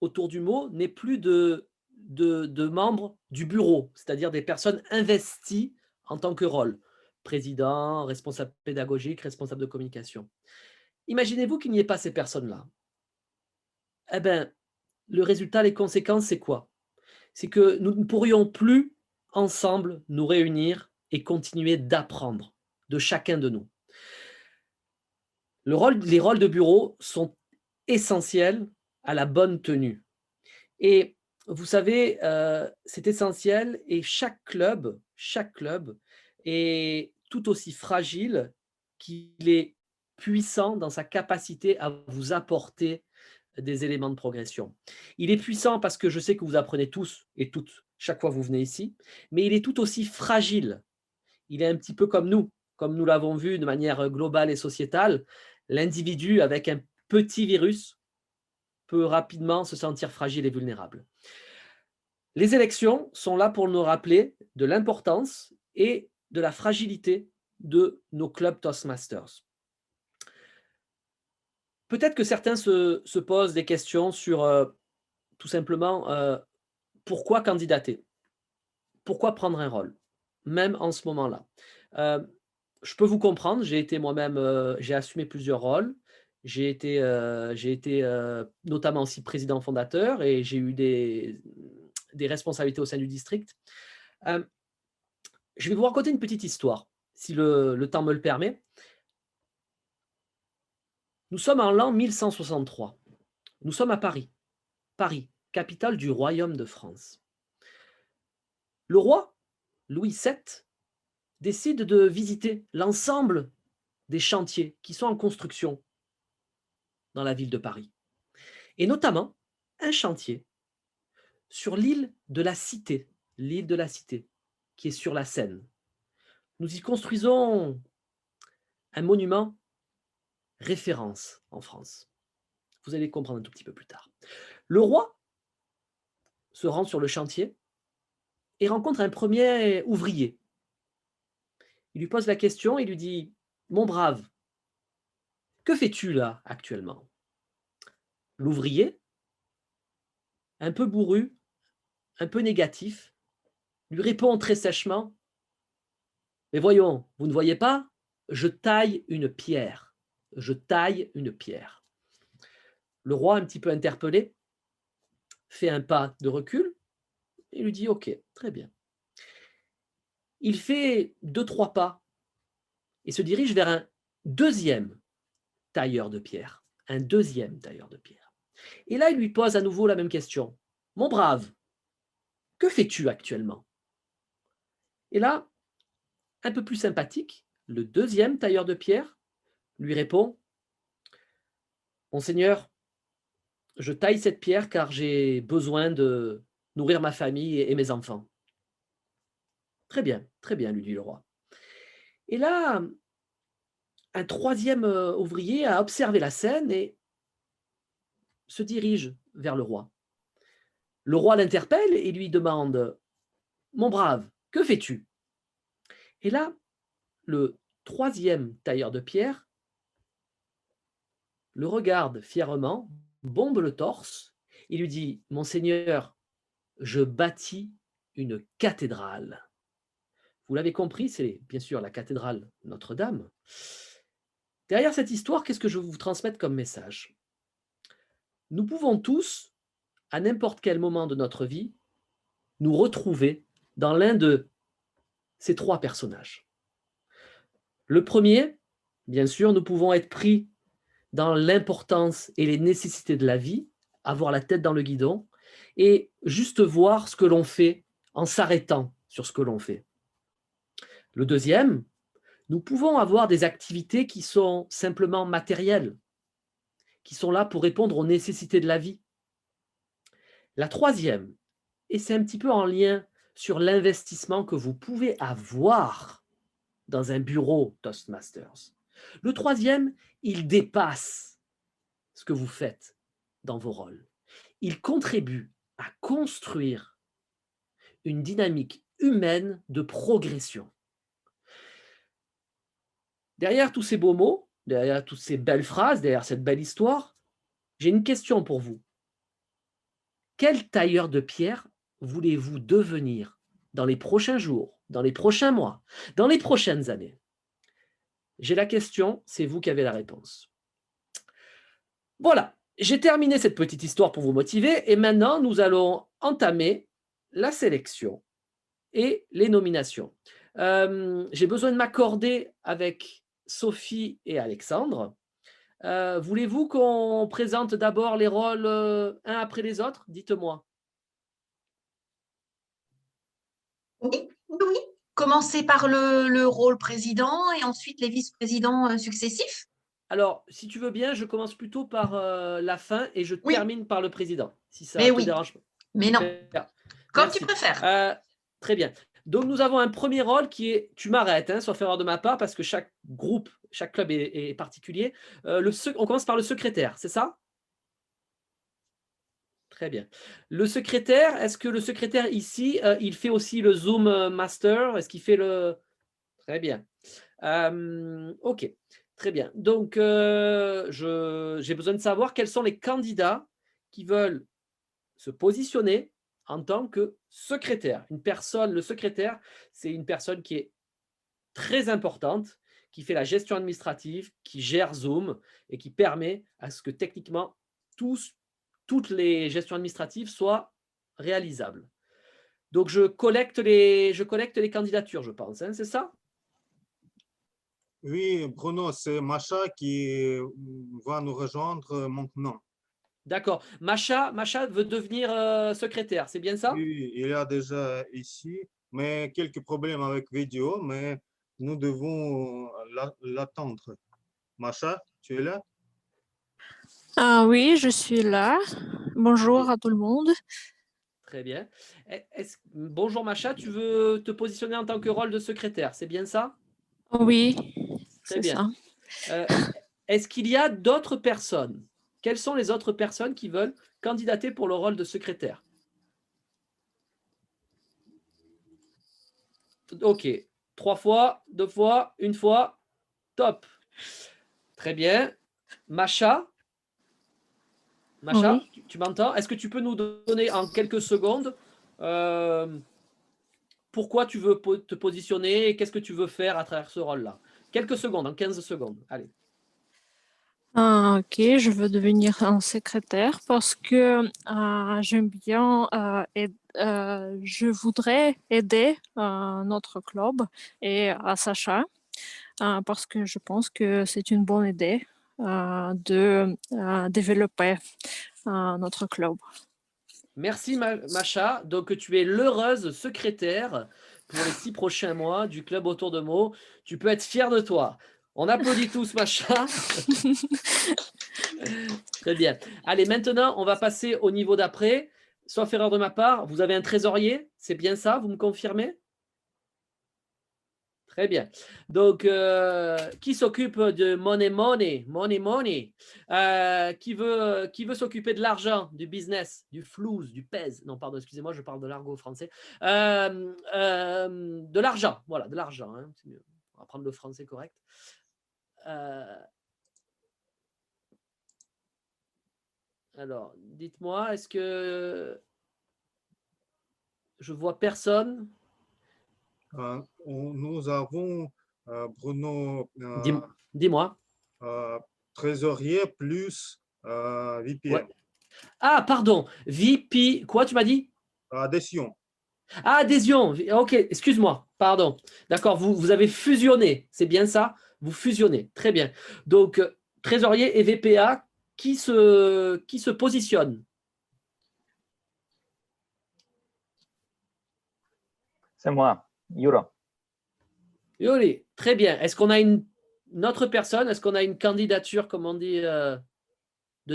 autour du mot n'ait plus de membres du bureau, c'est-à-dire des personnes investies en tant que rôle. Président, responsable pédagogique, responsable de communication. Imaginez-vous qu'il n'y ait pas ces personnes-là. Eh bien, le résultat, les conséquences, c'est quoi? C'est que nous ne pourrions plus ensemble nous réunir et continuer d'apprendre de chacun de nous. Les rôles de bureau sont essentiels à la bonne tenue. Et vous savez, c'est essentiel et chaque club est tout aussi fragile qu'il est puissant dans sa capacité à vous apporter des éléments de progression. Il est puissant parce que je sais que vous apprenez tous et toutes chaque fois que vous venez ici, mais il est tout aussi fragile. Il est un petit peu comme nous l'avons vu de manière globale et sociétale. L'individu avec un petit virus peut rapidement se sentir fragile et vulnérable. Les élections sont là pour nous rappeler de l'importance et de la fragilité de nos clubs Toastmasters. Peut-être que certains se posent des questions sur tout simplement pourquoi candidater? Pourquoi prendre un rôle? Même en ce moment-là. Je peux vous comprendre, j'ai été moi-même, j'ai assumé plusieurs rôles. J'ai été notamment aussi président fondateur et j'ai eu des responsabilités au sein du district. Je vais vous raconter une petite histoire, si le temps me le permet. Nous sommes en l'an 1163. Nous sommes à Paris, capitale du royaume de France. Le roi Louis VII décide de visiter l'ensemble des chantiers qui sont en construction dans la ville de Paris. Et notamment un chantier sur l'île de la Cité, qui est sur la Seine. Nous y construisons un monument référence en France. Vous allez comprendre un tout petit peu plus tard. Le roi se rend sur le chantier et rencontre un premier ouvrier. Il lui pose la question, il lui dit « Mon brave, que fais-tu là actuellement ?» L'ouvrier, un peu bourru, un peu négatif, lui répond très sèchement « Mais voyons, vous ne voyez pas? Je taille une pierre. Je taille une pierre. » Le roi, un petit peu interpellé, fait un pas de recul et lui dit « Ok, très bien. » Il fait 2-3 pas et se dirige vers un deuxième tailleur de pierre. Un deuxième tailleur de pierre. Et là, il lui pose à nouveau la même question. « Mon brave, que fais-tu actuellement ?» Et là, un peu plus sympathique, le deuxième tailleur de pierre lui répond « Monseigneur, je taille cette pierre car j'ai besoin de nourrir ma famille et mes enfants. » Très bien, lui dit le roi. Et là, un troisième ouvrier a observé la scène et se dirige vers le roi. Le roi l'interpelle et lui demande « Mon brave, que fais-tu » Et là, le troisième tailleur de pierre le regarde fièrement, bombe le torse, et lui dit « Monseigneur, je bâtis une cathédrale. » Vous l'avez compris, c'est bien sûr la cathédrale Notre-Dame. Derrière cette histoire, qu'est-ce que je veux vous transmettre comme message? Nous pouvons tous, à n'importe quel moment de notre vie, nous retrouver dans l'un de ces trois personnages. Le premier, bien sûr, nous pouvons être pris dans l'importance et les nécessités de la vie, avoir la tête dans le guidon, et juste voir ce que l'on fait en s'arrêtant sur ce que l'on fait. Le deuxième, nous pouvons avoir des activités qui sont simplement matérielles, qui sont là pour répondre aux nécessités de la vie. La troisième, et c'est un petit peu en lien sur l'investissement que vous pouvez avoir dans un bureau Toastmasters. Le troisième, il dépasse ce que vous faites dans vos rôles. Il contribue à construire une dynamique humaine de progression. Derrière tous ces beaux mots, derrière toutes ces belles phrases, derrière cette belle histoire, j'ai une question pour vous. Quel tailleur de pierre voulez-vous devenir dans les prochains jours, dans les prochains mois, dans les prochaines années? J'ai la question, c'est vous qui avez la réponse. Voilà, j'ai terminé cette petite histoire pour vous motiver et maintenant nous allons entamer la sélection et les nominations. J'ai besoin de m'accorder avec Sophie et Alexandre. Voulez-vous qu'on présente d'abord les rôles un après les autres? Dites-moi. Oui. Commencer par le rôle président et ensuite les vice-présidents successifs. Alors, si tu veux bien, je commence plutôt par la fin et je termine par le président, si ça Mais te dérange pas. Mais non, comme Merci. tu préfères. Très bien. Donc, nous avons un premier rôle qui est, tu m'arrêtes, hein, sauf erreur de ma part, parce que chaque groupe, chaque club est particulier. On commence par le secrétaire, c'est ça? Très bien. Le secrétaire, est-ce que le secrétaire ici, il fait aussi le Zoom Master? Est-ce qu'il fait le… Très bien. Ok, très bien. Donc, j'ai besoin de savoir quels sont les candidats qui veulent se positionner en tant que secrétaire. Le secrétaire, c'est une personne qui est très importante, qui fait la gestion administrative, qui gère Zoom et qui permet à ce que techniquement toutes les gestions administratives soient réalisables. Donc, je collecte les candidatures, je pense, hein, c'est ça? Oui, Bruno, c'est Macha qui va nous rejoindre maintenant. D'accord. Macha veut devenir secrétaire, c'est bien ça? Oui, il est déjà ici. mais quelques problèmes avec vidéo, mais nous devons l'attendre. Masha, tu es là? Ah oui, je suis là. Bonjour à tout le monde. Très bien. Bonjour Macha, tu veux te positionner en tant que rôle de secrétaire, c'est bien ça? Oui, Très c'est bien. ça. Est-ce qu'il y a d'autres personnes? Quelles sont les autres personnes qui veulent candidater pour le rôle de secrétaire? Ok. 3 fois, 2 fois, 1 fois. Top. Très bien. Macha, Oui. tu m'entends? Est-ce que tu peux nous donner en quelques secondes pourquoi tu veux te positionner et qu'est-ce que tu veux faire à travers ce rôle-là? Quelques secondes, en 15 secondes. Allez. Ah, ok, je veux devenir un secrétaire parce que j'aime bien et je voudrais aider notre club et à Sacha parce que je pense que c'est une bonne idée de développer notre club. Merci Macha. Donc tu es l'heureuse secrétaire pour les 6 prochains mois du club autour de Meaux. Tu peux être fier de toi. On applaudit tous Macha. Très bien. Allez, maintenant, on va passer au niveau d'après. Sauf erreur de ma part, vous avez un trésorier, c'est bien ça, vous me confirmez? Très bien. Donc, qui s'occupe de money? Qui veut s'occuper de l'argent, du business, du flouze, du pèse? Non, pardon, excusez-moi, je parle de l'argot français. De l'argent, voilà, de l'argent. Hein, c'est mieux. On va prendre le français correct. Alors, dites-moi, est-ce que je vois personne? Nous avons Bruno, Dis-moi. trésorier plus VPM. Ouais. Ah, pardon, VP, quoi tu m'as dit? Adhésion. Ah, adhésion, ok, excuse-moi, pardon. D'accord, vous avez fusionné, c'est bien ça? Vous fusionnez, très bien. Donc, trésorier et VPA, qui se positionne? C'est moi, Yura. Yuri, très bien. Est-ce qu'on a une autre personne? Est-ce qu'on a une candidature, comme on dit, de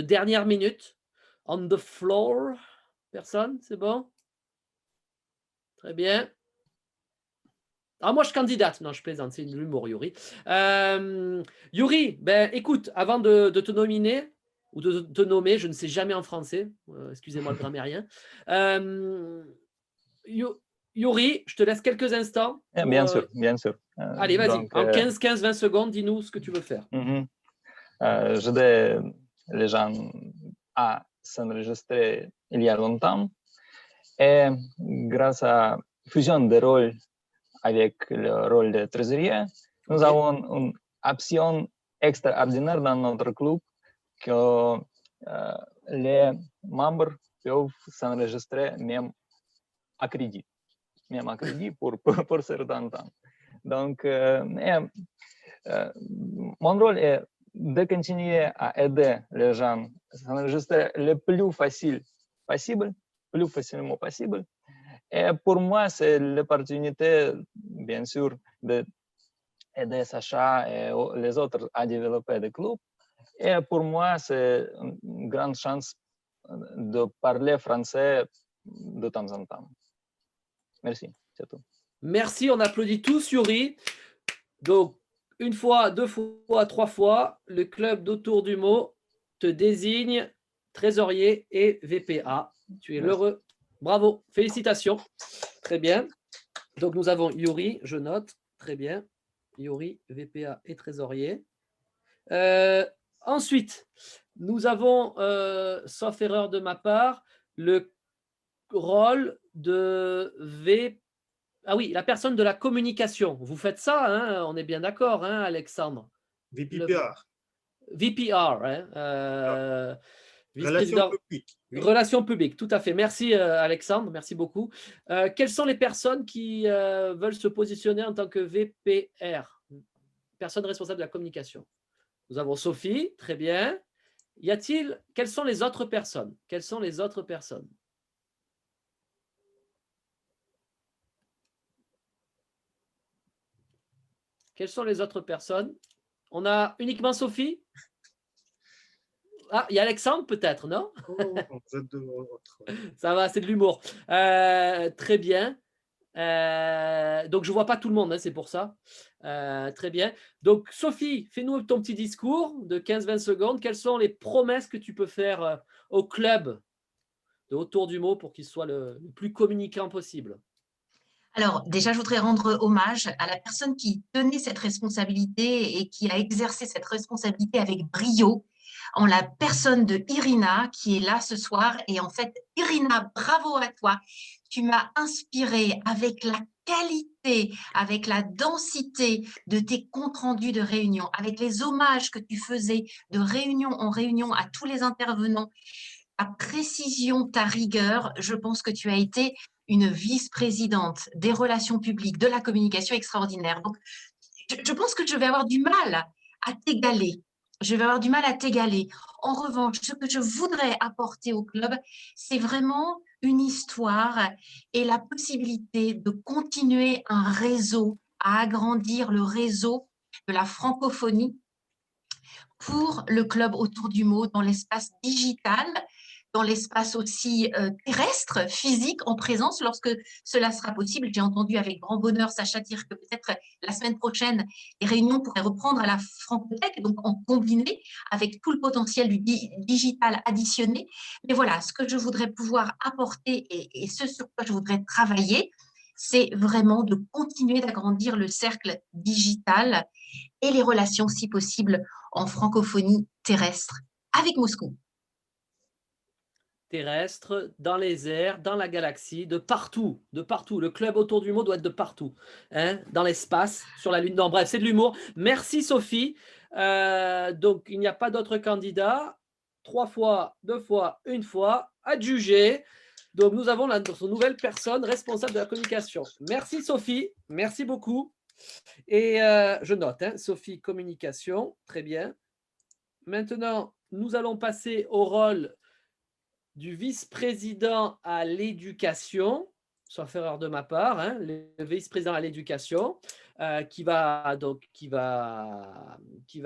dernière minute? On the floor? Personne? C'est bon? Très bien. Ah, moi, je candidate. Non, je plaisante, c'est de l'humour, Yuri. Yuri, ben, écoute, avant de te nominer, ou de te nommer, je ne sais jamais en français, excusez-moi le grammairien. Yuri, je te laisse quelques instants. Pour, Bien sûr, bien sûr. Allez, vas-y, Donc, en 15-20 secondes, dis-nous ce que tu veux faire. J'aide les gens à s'enregistrer il y a longtemps et grâce à fusion des rôles avec le rôle de trésorier, nous avons une option extraordinaire dans notre club que les membres peuvent s'enregistrer même à crédit pour certains temps. Donc, mon rôle est de continuer à aider les gens à s'enregistrer le plus facilement possible. Et pour moi, c'est l'opportunité, bien sûr, d'aider Sacha et les autres à développer des clubs. Et pour moi, c'est une grande chance de parler français de temps en temps. Merci, c'est tout. Merci, on applaudit tous Yuri. Donc, 1 fois, 2 fois, 3 fois, le club d'Autour du Meaux te désigne trésorier et VPA. Tu es l'heureux. Bravo, félicitations. Très bien. Donc, nous avons Yuri, je note. Très bien. Yuri, VPA et trésorier. Ensuite, nous avons, sauf erreur de ma part, le rôle de VPA. Ah oui, la personne de la communication. Vous faites ça, hein, on est bien d'accord, hein, Alexandre? VPR. VPR, hein, Relations publiques. Oui. Relations publiques, tout à fait. Merci Alexandre, merci beaucoup. Quelles sont les personnes qui veulent se positionner en tant que VPR? Personne responsable de la communication. Nous avons Sophie, très bien. Quelles sont les autres personnes? Quelles sont les autres personnes? Quelles sont les autres personnes? On a uniquement Sophie? Ah, il y a Alexandre peut-être, non? Ça va, c'est de l'humour. Très bien. Donc, je ne vois pas tout le monde, hein, c'est pour ça. Très bien. Donc, Sophie, fais-nous ton petit discours de 15-20 secondes. Quelles sont les promesses que tu peux faire au club de Autour du mot pour qu'il soit le plus communicant possible? Alors, déjà, je voudrais rendre hommage à la personne qui tenait cette responsabilité et qui a exercé cette responsabilité avec brio, en la personne de Irina, qui est là ce soir. Et en fait, Irina, bravo à toi. Tu m'as inspiré avec la qualité, avec la densité de tes comptes rendus de réunion, avec les hommages que tu faisais de réunion en réunion à tous les intervenants, ta précision, ta rigueur. Je pense que tu as été une vice-présidente des relations publiques, de la communication extraordinaire. Donc, je pense que je vais avoir du mal à t'égaler. Je vais avoir du mal à t'égaler. En revanche, ce que je voudrais apporter au club, c'est vraiment une histoire et la possibilité de continuer un réseau, à agrandir le réseau de la francophonie pour le club Autour du mot dans l'espace digital, dans l'espace aussi terrestre, physique, en présence, lorsque cela sera possible. J'ai entendu avec grand bonheur Sacha dire que peut-être la semaine prochaine, les réunions pourraient reprendre à la Francothèque, donc en combiné avec tout le potentiel du digital additionné. Mais voilà, ce que je voudrais pouvoir apporter et ce sur quoi je voudrais travailler, c'est vraiment de continuer d'agrandir le cercle digital et les relations, si possible, en francophonie terrestre avec Moscou. Terrestre, dans les airs, dans la galaxie, de partout, de partout. Le club Autour du mot doit être de partout, hein, dans l'espace, sur la Lune. Non, bref, c'est de l'humour. Merci Sophie. Donc, il n'y a pas d'autres candidats. 3 fois, 2 fois, 1 fois, adjugé. Donc, nous avons notre nouvelle personne responsable de la communication. Merci Sophie, merci beaucoup. Et je note, hein, Sophie, communication, très bien. Maintenant, nous allons passer au rôle du vice-président à l'éducation, sauf erreur de ma part, hein, le vice-président à l'éducation, qui va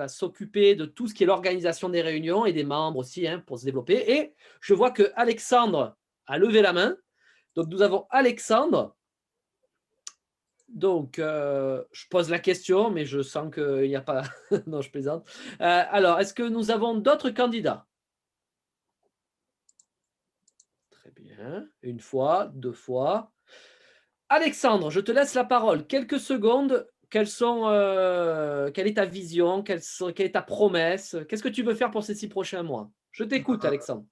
s'occuper de tout ce qui est l'organisation des réunions et des membres aussi, hein, pour se développer. Et je vois que Alexandre a levé la main. Donc, nous avons Alexandre. Donc, je pose la question, mais je sens qu'il n'y a pas… Non, je plaisante. Alors, est-ce que nous avons d'autres candidats? Très bien. 1 fois, 2 fois. Alexandre, je te laisse la parole. Quelques secondes. Quelle est ta vision? Quelle est ta promesse? Qu'est-ce que tu veux faire pour ces 6 prochains mois? Je t'écoute, Alexandre.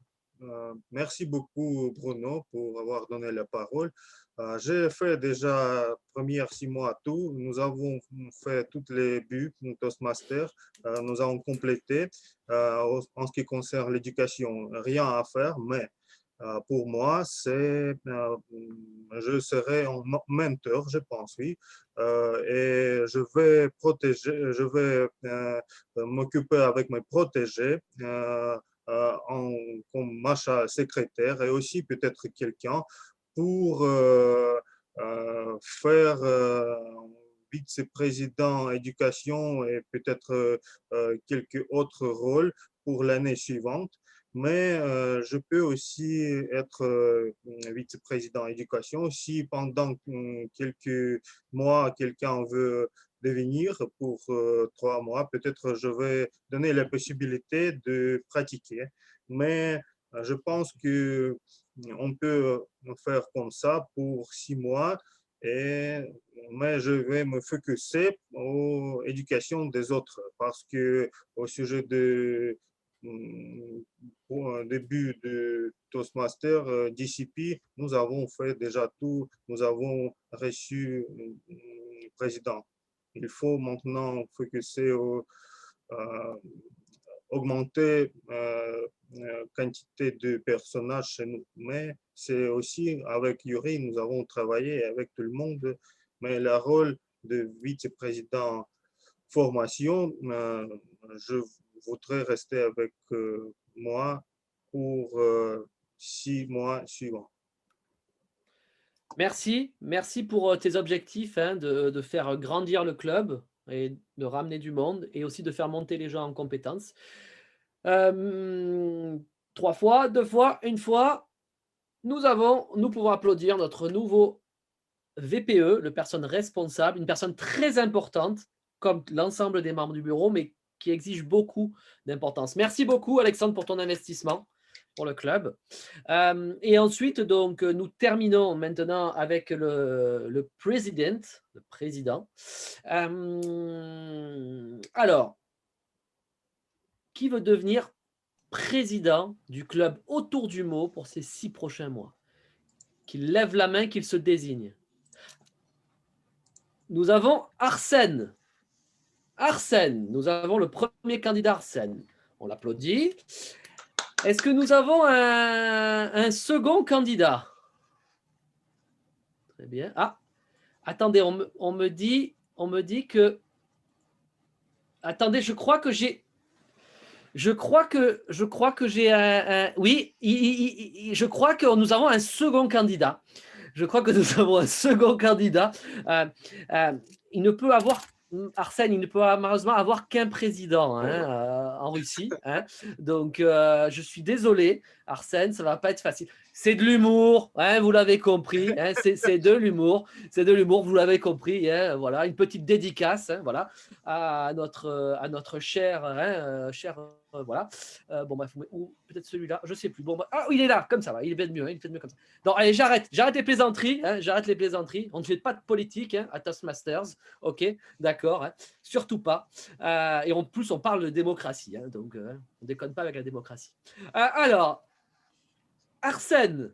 Merci beaucoup, Bruno, pour avoir donné la parole. J'ai fait déjà premiers 6 mois tout. Nous avons fait tous les buts Toastmaster. Nous avons complété. En ce qui concerne l'éducation, rien à faire, mais pour moi, je serai un mentor, je pense, oui. Et je vais protéger, je vais m'occuper avec mes protégés comme Macha secrétaire et aussi peut-être quelqu'un pour faire vice-président éducation et peut-être quelques autres rôles pour l'année suivante. Mais je peux aussi être vice-président éducation si pendant quelques mois, quelqu'un veut devenir pour 3 mois. Peut-être je vais donner la possibilité de pratiquer. Mais je pense qu'on peut faire comme ça pour 6 mois. Mais je vais me focuser aux éducations des autres parce que au sujet au début de Toastmaster, DCP, nous avons fait déjà tout, nous avons reçu le président. Il faut maintenant focuser augmenter la quantité de personnages chez nous. Mais c'est aussi avec Yuri, nous avons travaillé avec tout le monde, mais le rôle de vice-président formation, je voudrais rester avec moi pour 6 mois suivants. Merci pour tes objectifs, hein, de faire grandir le club et de ramener du monde et aussi de faire monter les gens en compétences. 3 fois, 2 fois, 1 fois, nous pouvons applaudir notre nouveau VPE, le personne responsable, une personne très importante, comme l'ensemble des membres du bureau, mais qui exige beaucoup d'importance. Merci beaucoup, Alexandre, pour ton investissement pour le club. Et ensuite, donc, nous terminons maintenant avec le président. Alors, qui veut devenir président du club autour du mot pour ces 6 prochains mois? Qu'il lève la main, qu'il se désigne. Nous avons Arsène. Arsène, nous avons le premier candidat Arsène. On l'applaudit. Est-ce que nous avons un second candidat? Très bien. Ah, attendez, on me dit que... Attendez, je crois que j'ai oui, je crois que nous avons un second candidat. Je crois que nous avons un second candidat. Il ne peut avoir, Arsène, il ne peut malheureusement avoir qu'un président en Russie. Donc, je suis désolé, Arsène, ça ne va pas être facile. C'est de l'humour, vous l'avez compris. C'est de l'humour. C'est de l'humour, vous l'avez compris. Voilà, une petite dédicace voilà, à notre cher, voilà. Bon, bref, ou peut-être celui-là, je ne sais plus. Bon, ah, il est là, comme ça va, il est mieux, il fait mieux comme ça. Donc, allez, j'arrête les plaisanteries, j'arrête les plaisanteries. On ne fait pas de politique à Toastmasters, ok, d'accord, surtout pas. Et en plus, on parle de démocratie, donc on ne déconne pas avec la démocratie. Alors, Arsène.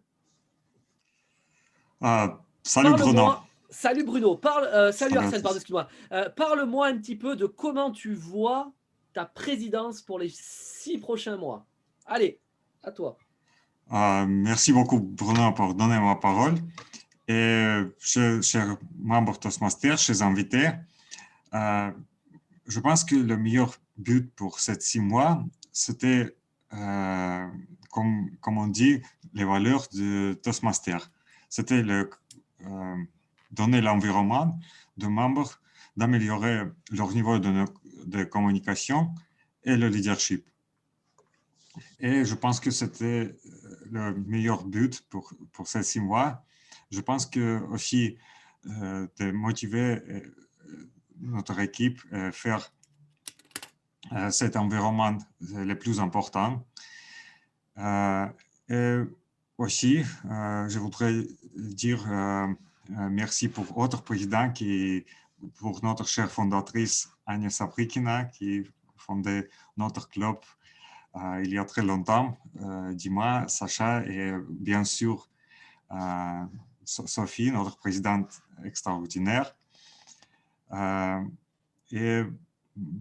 Salut Bruno. Salut Bruno. Salut Arsène, pardon, excuse-moi. Parle-moi un petit peu de comment tu vois ta présidence pour les 6 prochains mois. Allez, à toi. Merci beaucoup Bruno pour donner ma parole. Et chers membres Toastmasters, chers invités, je pense que le meilleur but pour ces 6 mois, c'était, comme on dit, les valeurs de Toastmasters. C'était donner l'environnement de membres, d'améliorer leur niveau de communication et le leadership. Et je pense que c'était le meilleur but pour ces 6 mois. Je pense que aussi de motiver notre équipe à faire cet environnement le plus important. Et aussi, je voudrais dire merci pour autres présidents pour notre chère fondatrice Anya Saprikina qui fondait notre club il y a très longtemps, Dima, Sacha et bien sûr Sophie, notre présidente extraordinaire. Et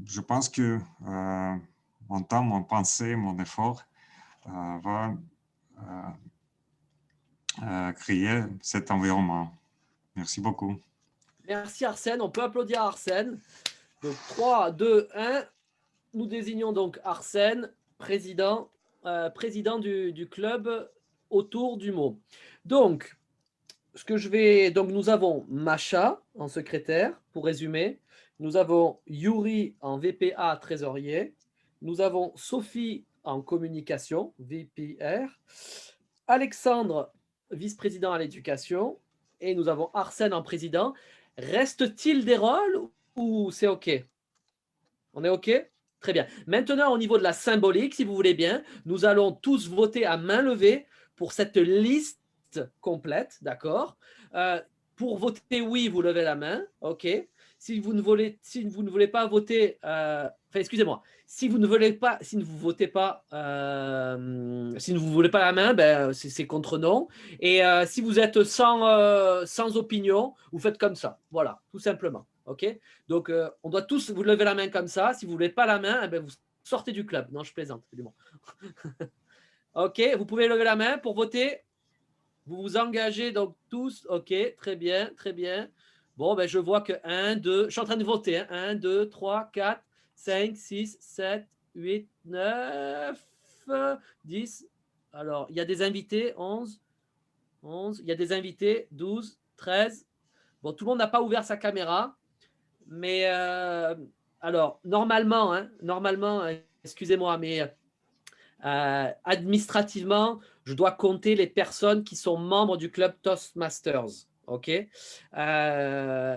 je pense que mon temps, mon pensée, mon effort va créer cet environnement. Merci beaucoup. Merci Arsène. On peut applaudir Arsène. Donc 3, 2, 1. Nous désignons donc Arsène, président du club autour du mot. Donc, nous avons Macha en secrétaire, pour résumer. Nous avons Yuri en VPA trésorier. Nous avons Sophie en communication, VPR. Alexandre, vice-président à l'éducation. Et nous avons Arsène en président. Reste-t-il des rôles ou c'est OK? On est OK? Très bien. Maintenant, au niveau de la symbolique, si vous voulez bien, nous allons tous voter à main levée pour cette liste complète, d'accord? Pour voter oui, vous levez la main, OK? Si vous ne voulez pas voter, excusez-moi, si vous ne voulez pas la main, ben, c'est contre non. Et si vous êtes sans opinion, vous faites comme ça, voilà, tout simplement. OK? Donc, on doit tous vous lever la main comme ça. Si vous ne voulez pas la main, eh bien, vous sortez du club. Non, je plaisante. Bon. OK, vous pouvez lever la main pour voter. Vous vous engagez donc tous. OK, très bien, très bien. Bon, ben, je vois que 1, 2, je suis en train de voter. 1, 2, 3, 4, 5, 6, 7, 8, 9, 10. Alors, il y a des invités, 11. Il y a des invités, 12, 13. Bon, tout le monde n'a pas ouvert sa caméra. Mais alors, normalement, excusez-moi, mais administrativement, je dois compter les personnes qui sont membres du club Toastmasters. OK,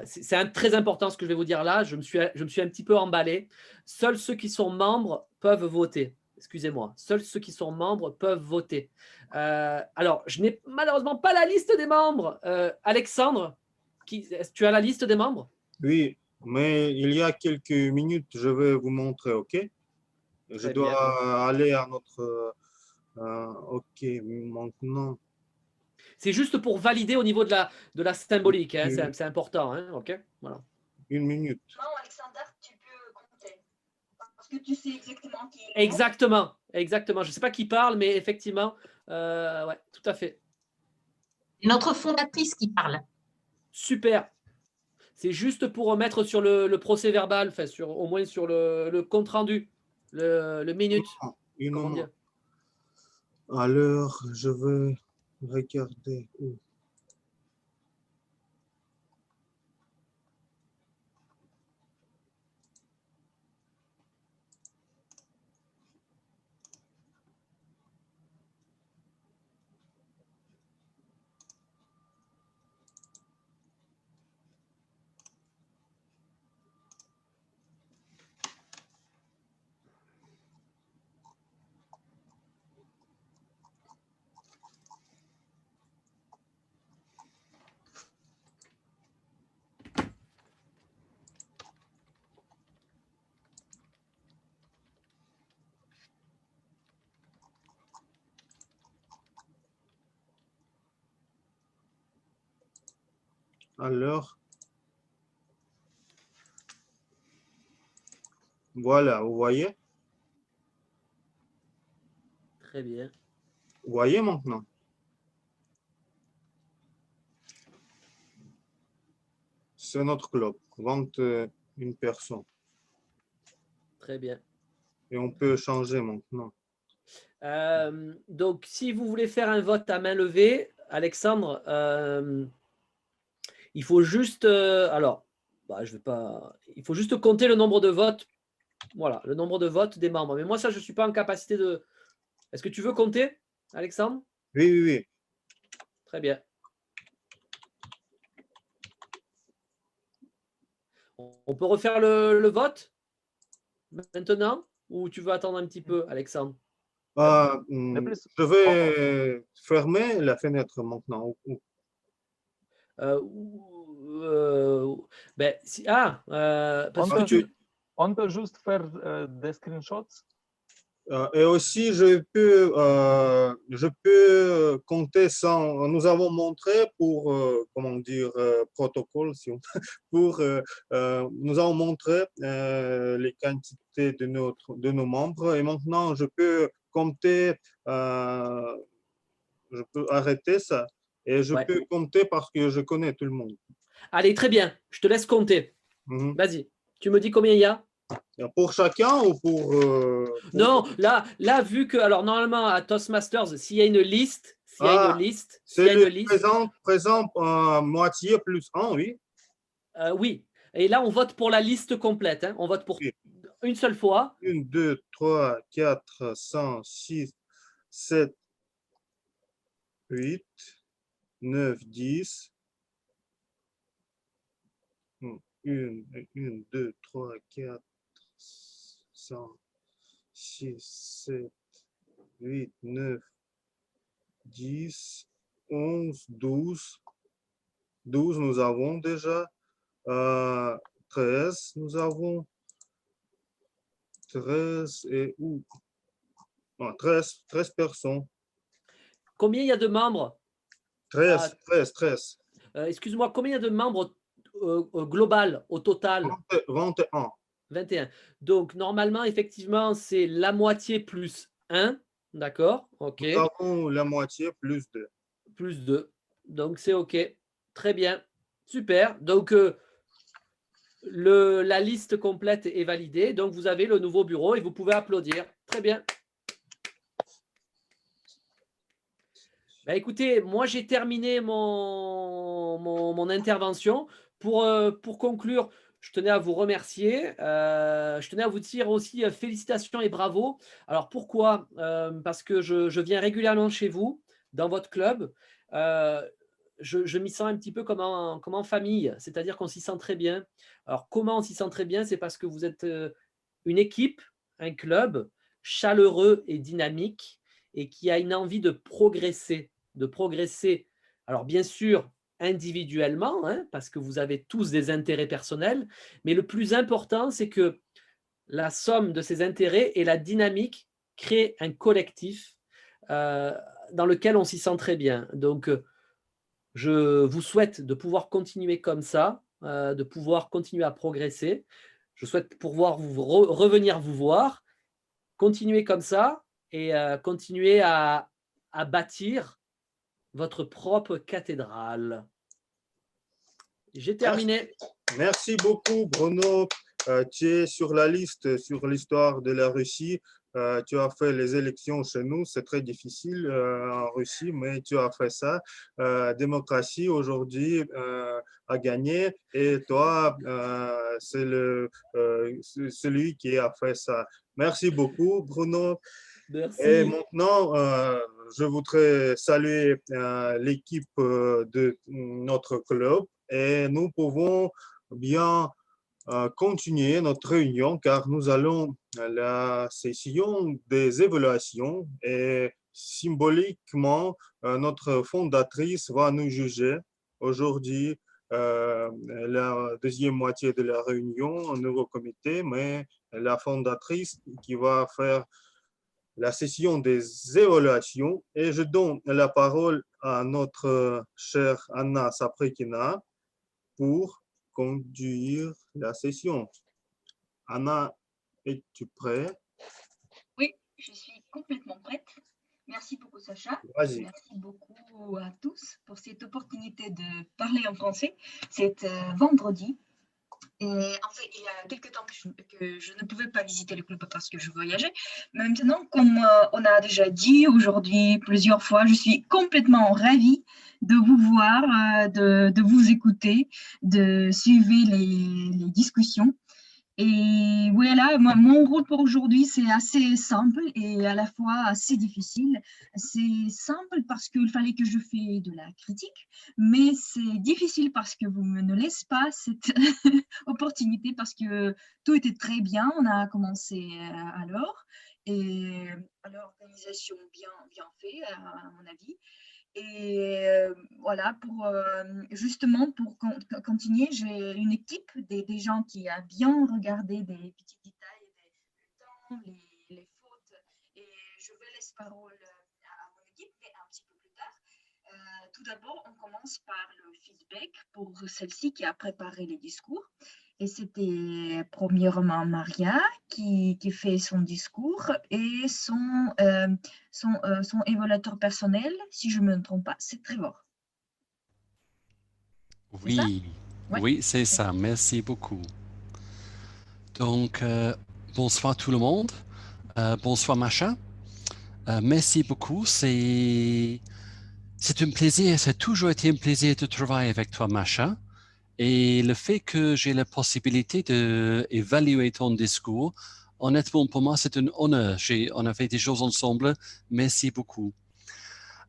c'est très important ce que je vais vous dire là. Je me suis un petit peu emballé. Seuls ceux qui sont membres peuvent voter. Excusez-moi. Seuls ceux qui sont membres peuvent voter. Alors, je n'ai malheureusement pas la liste des membres. Alexandre, tu as la liste des membres? Oui, mais il y a quelques minutes, je vais vous montrer, OK? Je Très dois bien. aller à notre... OK, maintenant... C'est juste pour valider au niveau de la symbolique. Hein, c'est important. Hein, OK, voilà. Une minute. Non, Alexander, tu peux compter. Parce que tu sais exactement qui est. Exactement, exactement. Je ne sais pas qui parle, mais effectivement, ouais, tout à fait. Notre fondatrice qui parle. Super. C'est juste pour mettre sur le procès-verbal, enfin, au moins sur le compte-rendu, le minute. Comment dire? Alors, je vais regarder où. Alors, voilà, vous voyez? Très bien. Vous voyez maintenant? C'est notre club, 21 personnes. Très bien. Et on peut changer maintenant. Donc, si vous voulez faire un vote à main levée, Alexandre, il faut juste, alors, je vais pas, il faut juste compter le nombre de votes. Voilà, le nombre de votes des membres. Mais moi, ça, je ne suis pas en capacité de. Est-ce que tu veux compter, Alexandre? Oui, oui, oui. Très bien. On peut refaire le vote maintenant ou tu veux attendre un petit peu, Alexandre? Je vais fermer la fenêtre maintenant. Parce que on peut juste faire des screenshots. Et aussi, je peux compter sans. Nous avons montré pour, comment dire, protocole, nous avons montré les quantités de nos membres et maintenant je peux compter, je peux arrêter ça et je peux compter parce que je connais tout le monde. Allez, très bien, je te laisse compter. Vas-y, tu me dis combien il y a? Pour chacun ou pour... Non, là, vu que, alors normalement à Toastmasters, s'il y a une liste, c'est le présent moitié plus 1, oui. Oui, et là on vote pour la liste complète, hein. On vote pour une seule fois. 1, 2, 3, 4, 5, 6, 7, 8, 9, 10. 1, 2, 3, 4, 5, 6, 7, 8, 9, 10, 11, 12. 12, nous avons déjà. 13, nous avons. 13 et où? 13 personnes. Combien il y a de membres? 13. Excuse-moi, combien il y a de membres global au total? 21. 21. Donc, normalement, effectivement, c'est la moitié plus 1. D'accord? OK. Nous avons la moitié plus 2. Plus 2. Donc, c'est OK. Très bien. Super. Donc, la liste complète est validée. Donc, vous avez le nouveau bureau et vous pouvez applaudir. Très bien. Ben, écoutez, moi, j'ai terminé mon intervention. Pour conclure, je tenais à vous remercier. Je tenais à vous dire aussi félicitations et bravo. Alors, pourquoi? Parce que je viens régulièrement chez vous, dans votre club. Je m'y sens un petit peu comme en famille, c'est-à-dire qu'on s'y sent très bien. Alors, comment on s'y sent très bien? C'est parce que vous êtes une équipe, un club chaleureux et dynamique et qui a une envie de progresser. Alors, bien sûr, individuellement, hein, parce que vous avez tous des intérêts personnels, mais le plus important, c'est que la somme de ces intérêts et la dynamique créent un collectif dans lequel on s'y sent très bien. Donc, je vous souhaite de pouvoir continuer comme ça, de pouvoir continuer à progresser. Je souhaite pouvoir revenir vous voir, continuer comme ça et continuer à bâtir votre propre cathédrale. J'ai terminé. Merci beaucoup, Bruno. Tu es sur la liste sur l'histoire de la Russie. Tu as fait les élections chez nous. C'est très difficile en Russie, mais tu as fait ça. Démocratie aujourd'hui a gagné et toi, c'est celui qui a fait ça. Merci beaucoup, Bruno. Merci. Et maintenant, je voudrais saluer l'équipe de notre club et nous pouvons bien continuer notre réunion car nous allons à la session des évaluations et symboliquement, notre fondatrice va nous juger aujourd'hui la deuxième moitié de la réunion, un nouveau comité, mais la fondatrice qui va faire la session des évaluations et je donne la parole à notre chère Anna Saprikina pour conduire la session. Anna, es-tu prête? Oui, je suis complètement prête. Merci beaucoup, Sacha. Vas-y. Merci beaucoup à tous pour cette opportunité de parler en français. C'est vendredi. Et en fait, il y a quelques temps que je ne pouvais pas visiter le club parce que je voyageais. Maintenant, comme on a déjà dit aujourd'hui plusieurs fois, je suis complètement ravie de vous voir, de vous écouter, de suivre les discussions. Et voilà, mon rôle pour aujourd'hui, c'est assez simple et à la fois assez difficile. C'est simple parce qu'il fallait que je fasse de la critique, mais c'est difficile parce que vous ne laissez pas cette opportunité parce que tout était très bien. On a commencé à l'heure et à l'organisation bien fait, à mon avis. Et voilà, justement, pour continuer, j'ai une équipe, des gens qui a bien regardé des petits détails, le temps, les fautes. Et je vais laisser parole à mon équipe, mais un petit peu plus tard. Tout d'abord, on commence par le feedback pour celle-ci qui a préparé les discours. Et c'était premièrement Maria qui fait son discours et son évaluateur personnel, si je ne me trompe pas, c'est Trevor. Oui, oui, c'est ça. Merci beaucoup. Donc, bonsoir tout le monde. Bonsoir Macha. Merci beaucoup. C'est un plaisir, ça a toujours été un plaisir de travailler avec toi Macha. Et le fait que j'ai la possibilité d'évaluer ton discours, honnêtement, pour moi, c'est un honneur. On a fait des choses ensemble. Merci beaucoup.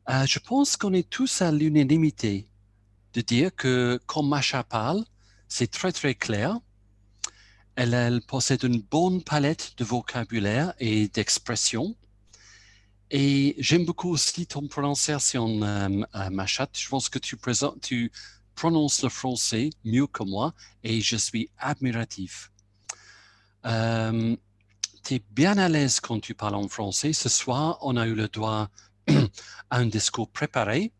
Je pense qu'on est tous à l'unanimité de dire que quand Macha parle, c'est très, très clair. Elle possède une bonne palette de vocabulaire et d'expression. Et j'aime beaucoup aussi ton prononciation, Macha. Je pense que tu prononce le français mieux que moi et je suis admiratif. Tu es bien à l'aise quand tu parles en français. Ce soir, on a eu le droit à un discours préparé,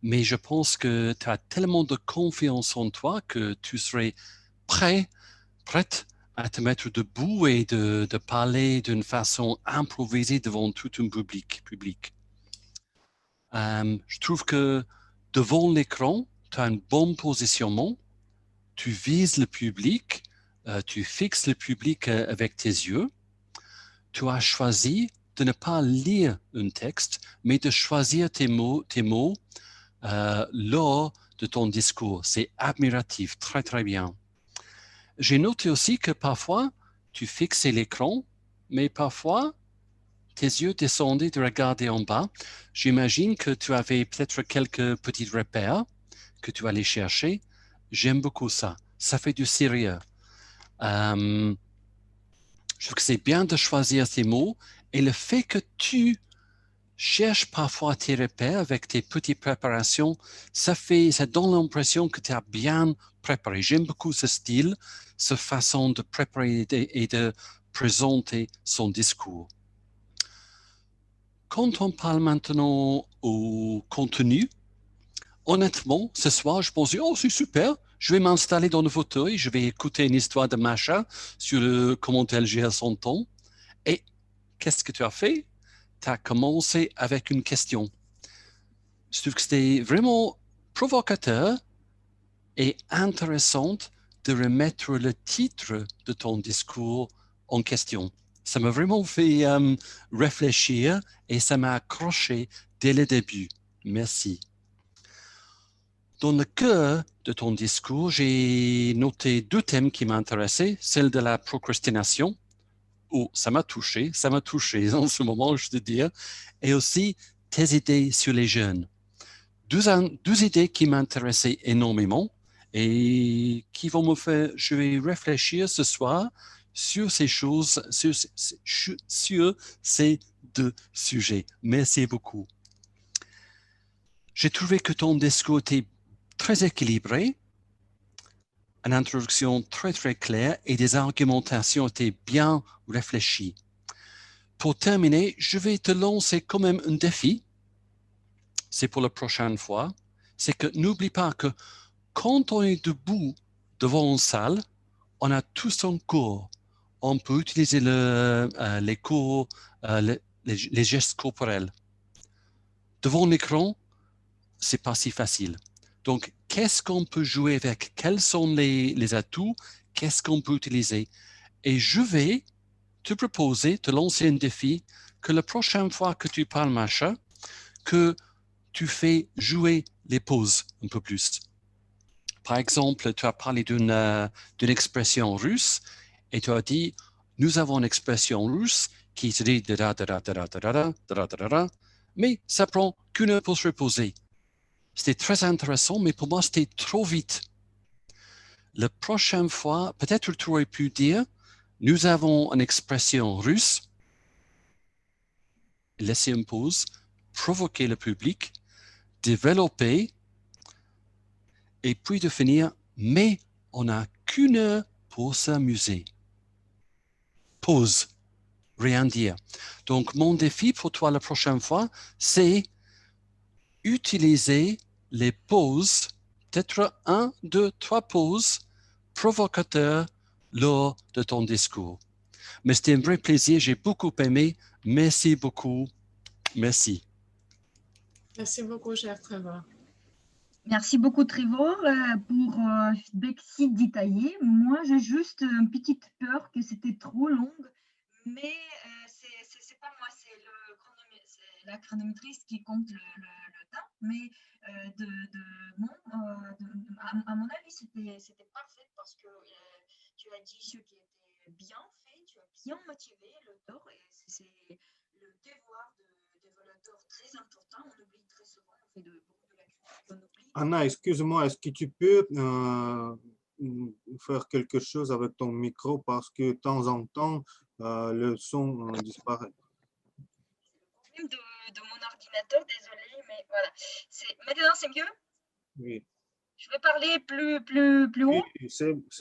mais je pense que tu as tellement de confiance en toi que tu serais prête à te mettre debout et de parler d'une façon improvisée devant tout un public. Je trouve que devant l'écran, tu as un bon positionnement, tu vises le public, tu fixes le public avec tes yeux. Tu as choisi de ne pas lire un texte, mais de choisir tes mots lors de ton discours. C'est admiratif, très, très bien. J'ai noté aussi que parfois, tu fixais l'écran, mais parfois, tes yeux descendaient de regarder en bas. J'imagine que tu avais peut-être quelques petits repères que tu allais chercher. J'aime beaucoup ça. Ça fait du sérieux. Je trouve que c'est bien de choisir tes mots et le fait que tu cherches parfois tes repères avec tes petites préparations, ça donne l'impression que tu as bien préparé. J'aime beaucoup ce style, cette façon de préparer et de présenter son discours. Quand on parle maintenant au contenu, honnêtement, ce soir, je pensais, oh, c'est super, je vais m'installer dans le fauteuil, je vais écouter une histoire de Masha sur comment elle gère son temps. Et qu'est-ce que tu as fait? Tu as commencé avec une question. Je trouve que c'était vraiment provocateur et intéressant de remettre le titre de ton discours en question. Ça m'a vraiment fait réfléchir et ça m'a accroché dès le début. Merci. Dans le cœur de ton discours, j'ai noté 2 thèmes qui m'intéressaient, celle de la procrastination. Oh, ça m'a touché en ce moment, je te dis, et aussi tes idées sur les jeunes. 2 idées qui m'intéressaient énormément et qui vont me faire, je vais réfléchir ce soir sur ces choses, sur ces 2 sujets. Merci beaucoup. J'ai trouvé que ton discours était très équilibré, une introduction très très claire et des argumentations étaient bien réfléchies. Pour terminer, je vais te lancer quand même un défi. C'est pour la prochaine fois. C'est que n'oublie pas que quand on est debout devant une salle, on a tous un cours. On peut utiliser les cours, les gestes corporels. Devant l'écran, c'est pas si facile. Donc, qu'est-ce qu'on peut jouer avec? Quels sont les atouts? Qu'est-ce qu'on peut utiliser? Et je vais te proposer, te lancer un défi, que la prochaine fois que tu parles, Masha, que tu fais jouer les pauses un peu plus. Par exemple, tu as parlé d'une expression russe et tu as dit, nous avons une expression russe qui se dit mais ça prend qu'une heure pour se reposer. C'était très intéressant, mais pour moi, c'était trop vite. La prochaine fois, peut-être tu aurais pu dire, nous avons une expression russe, laisser une pause, provoquer le public, développer, et puis de finir, mais on n'a qu'une heure pour s'amuser. Pause, rien dire. Donc, mon défi pour toi la prochaine fois, c'est utiliser les pauses, peut-être 1, 2, 3 pauses provocateurs lors de ton discours. Mais c'était un vrai plaisir, j'ai beaucoup aimé. Merci beaucoup. Merci. Merci beaucoup, cher Trevor. Merci beaucoup, Trevor, pour feedback si détaillé. Moi, j'ai juste une petite peur que c'était trop long, mais c'est pas moi, c'est la chronométriste qui compte le temps. Mais à mon avis, c'était parfait parce que tu as dit ce qui était bien fait, tu as bien motivé l'auteur et c'est le devoir de développeur très important. On oublie très souvent, on fait beaucoup de la critique. Anna, excuse-moi, est-ce que tu peux faire quelque chose avec ton micro parce que de temps en temps, le son disparaît. C'est le problème de mon ordinateur, désolé, mais voilà. Maintenant, c'est mieux? Oui. Je vais parler plus haut?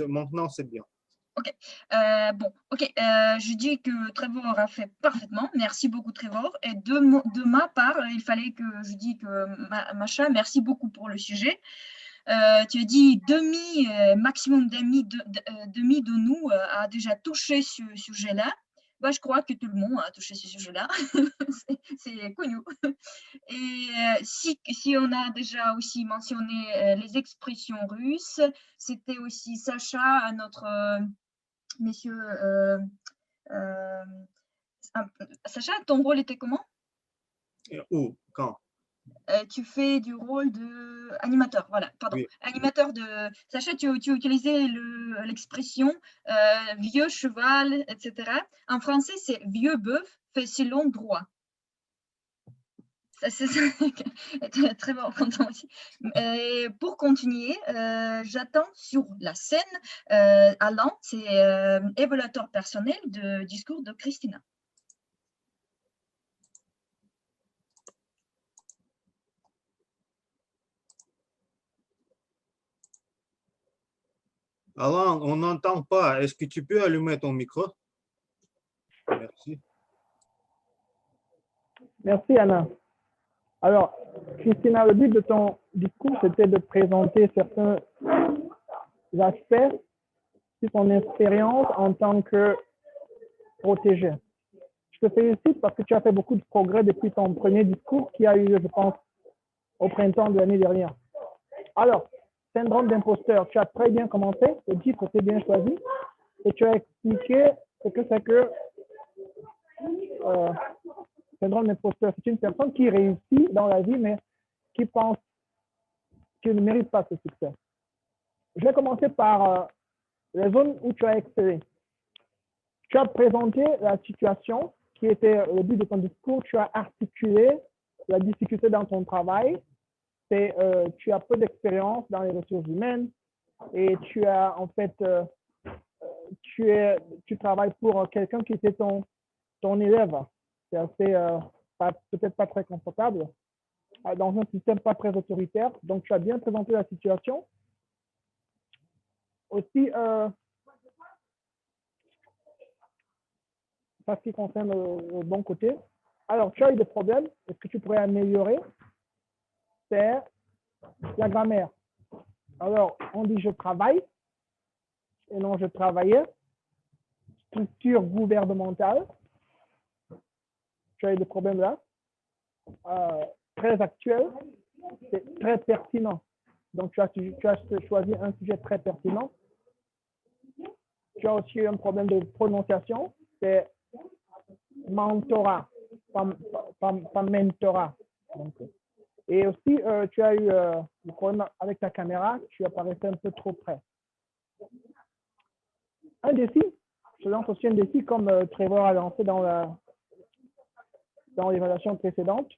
Maintenant, c'est bien. Ok. Je dis que Trevor a fait parfaitement. Merci beaucoup, Trevor. Et de ma part, il fallait que je dise que Masha, merci beaucoup pour le sujet. Tu as dit maximum demi de nous a déjà touché ce sujet-là. Bah, je crois que tout le monde a touché ce sujet-là. C'est connu. Et si on a déjà aussi mentionné les expressions russes, c'était aussi Sacha, notre monsieur. Sacha, ton rôle était comment? Où? Quand? tu fais du rôle de animateur, voilà, pardon, Oui. animateur de... Sacha, tu utilisais l'expression vieux cheval, etc. En français, c'est vieux bœuf fait selon droit. Ça, c'est très bon content aussi. Et pour continuer, j'attends sur la scène Alain, c'est évaluateur personnel de discours de Christina. Alain, on n'entend pas. Est-ce que tu peux allumer ton micro? Merci. Merci, Anna. Alors, Christina, le but de ton discours, c'était de présenter certains aspects de ton expérience en tant que protégé. Je te félicite parce que tu as fait beaucoup de progrès depuis ton premier discours qui a eu, je pense, au printemps de l'année dernière. Alors, syndrome d'imposteur, tu as très bien commencé, le titre était bien choisi, et tu as expliqué ce que c'est que syndrome d'imposteur. C'est une personne qui réussit dans la vie, mais qui pense qu'il ne mérite pas ce succès. Je vais commencer par les zones où tu as excellé. Tu as présenté la situation qui était le but de ton discours, tu as articulé la difficulté dans ton travail, tu as peu d'expérience dans les ressources humaines et tu as en fait, tu travailles pour quelqu'un qui était ton élève. C'est assez, peut-être pas très confortable, dans un système pas très autoritaire. Donc, tu as bien présenté la situation. Aussi, ça, ce qui concerne le bon côté. Alors, tu as eu des problèmes. Est-ce que tu pourrais améliorer? C'est la grammaire. Alors, on dit je travaille et non je travaillais. Structure gouvernementale. Tu as eu des problèmes là. Très actuel. C'est très pertinent. Donc, tu as choisi un sujet très pertinent. Tu as aussi eu un problème de prononciation. C'est mentorat, pas mentorat. Donc, et aussi, tu as eu le problème avec ta caméra, tu apparaissais un peu trop près. Un défi, je lance aussi un défi comme Trevor a lancé dans l'évaluation précédente.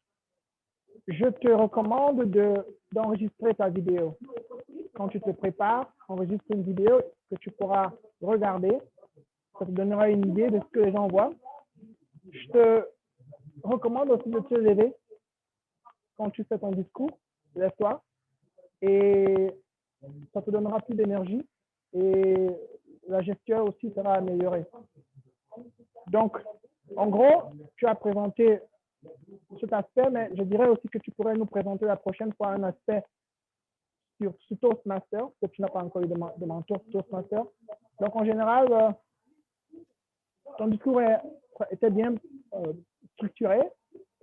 Je te recommande d'enregistrer ta vidéo. Quand tu te prépares, enregistre une vidéo que tu pourras regarder. Ça te donnera une idée de ce que les gens voient. Je te recommande aussi de te lever quand tu fais ton discours, lève-toi, et ça te donnera plus d'énergie et la gestuelle aussi sera améliorée. Donc, en gros, tu as présenté cet aspect, mais je dirais aussi que tu pourrais nous présenter la prochaine fois un aspect sur Toastmaster, que tu n'as pas encore eu de mentor Toastmaster. Donc, en général, ton discours était bien structuré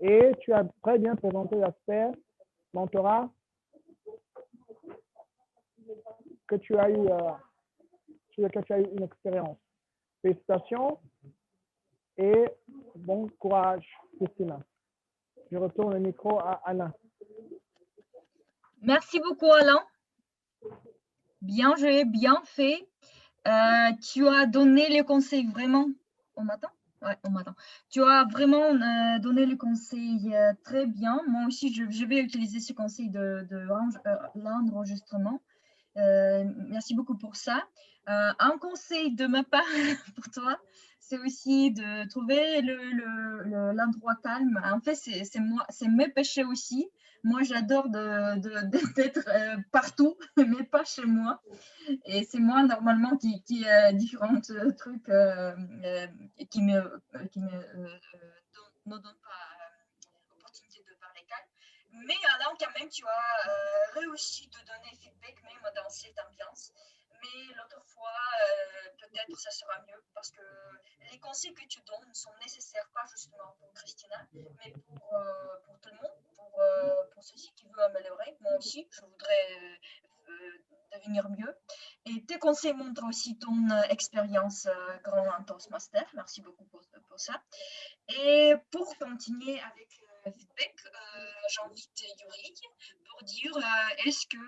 et tu as très bien présenté l'aspect mentorat que tu as eu, sur lequel tu as eu une expérience. Félicitations et bon courage, Christina. Je retourne le micro à Anna. Merci beaucoup, Alain. Bien joué, bien fait. Tu as donné les conseils vraiment. On m'attend? Ouais, on m'attend. Tu as vraiment donné le conseil très bien. Moi aussi, je vais utiliser ce conseil de l'enregistrement. Merci beaucoup pour ça. Un conseil de ma part pour toi, c'est aussi de trouver l'endroit calme. En fait, c'est mes péchés aussi. Moi, j'adore d'être partout, mais pas chez moi. Et c'est moi, normalement, qui a différents trucs qui me ne donnent pas l'opportunité de parler calme. Mais alors, quand même, tu as réussi de donner feedback, même dans cette ambiance. Mais l'autre fois, peut-être ça sera mieux parce que les conseils que tu donnes sont nécessaires, pas justement pour Christina, mais pour tout le monde, pour ceux qui veulent améliorer. Moi aussi, je voudrais devenir mieux. Et tes conseils montrent aussi ton expérience grand en Toastmaster. Merci beaucoup pour ça. Et pour continuer avec feedback, j'invite Yuri pour dire est-ce que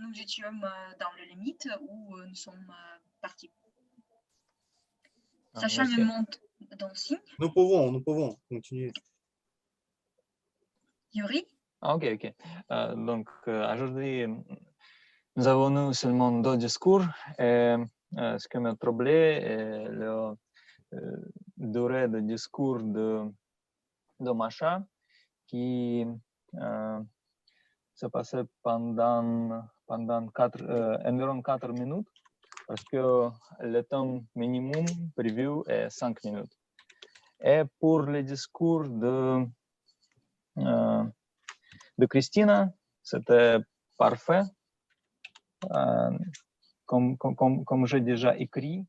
nous étions dans les limites ou nous sommes partis. Sacha me montre dans signe. Nous pouvons continuer. Yuri? Ok. Donc, aujourd'hui, nous avons eu seulement 2 discours. Et, ce qui m'a troublé est la durée de discours de Masha qui se passait pendant environ 4 minutes parce que le temps minimum prévu est 5 minutes. Et pour le discours de Christina, c'était parfait. Comme j'ai déjà écrit,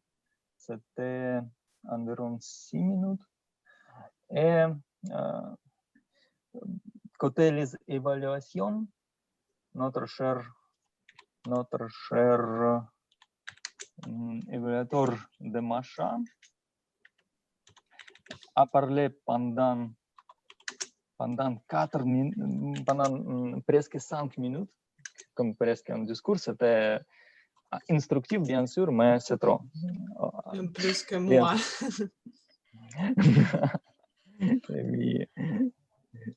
c'était environ 6 minutes. Et côté les évaluations, notre cher évaluateur de Masha a parlé pendant presque 5 minutes, comme presque un discours. C'était instructif, bien sûr, mais c'est trop. Plus que moi. Oui,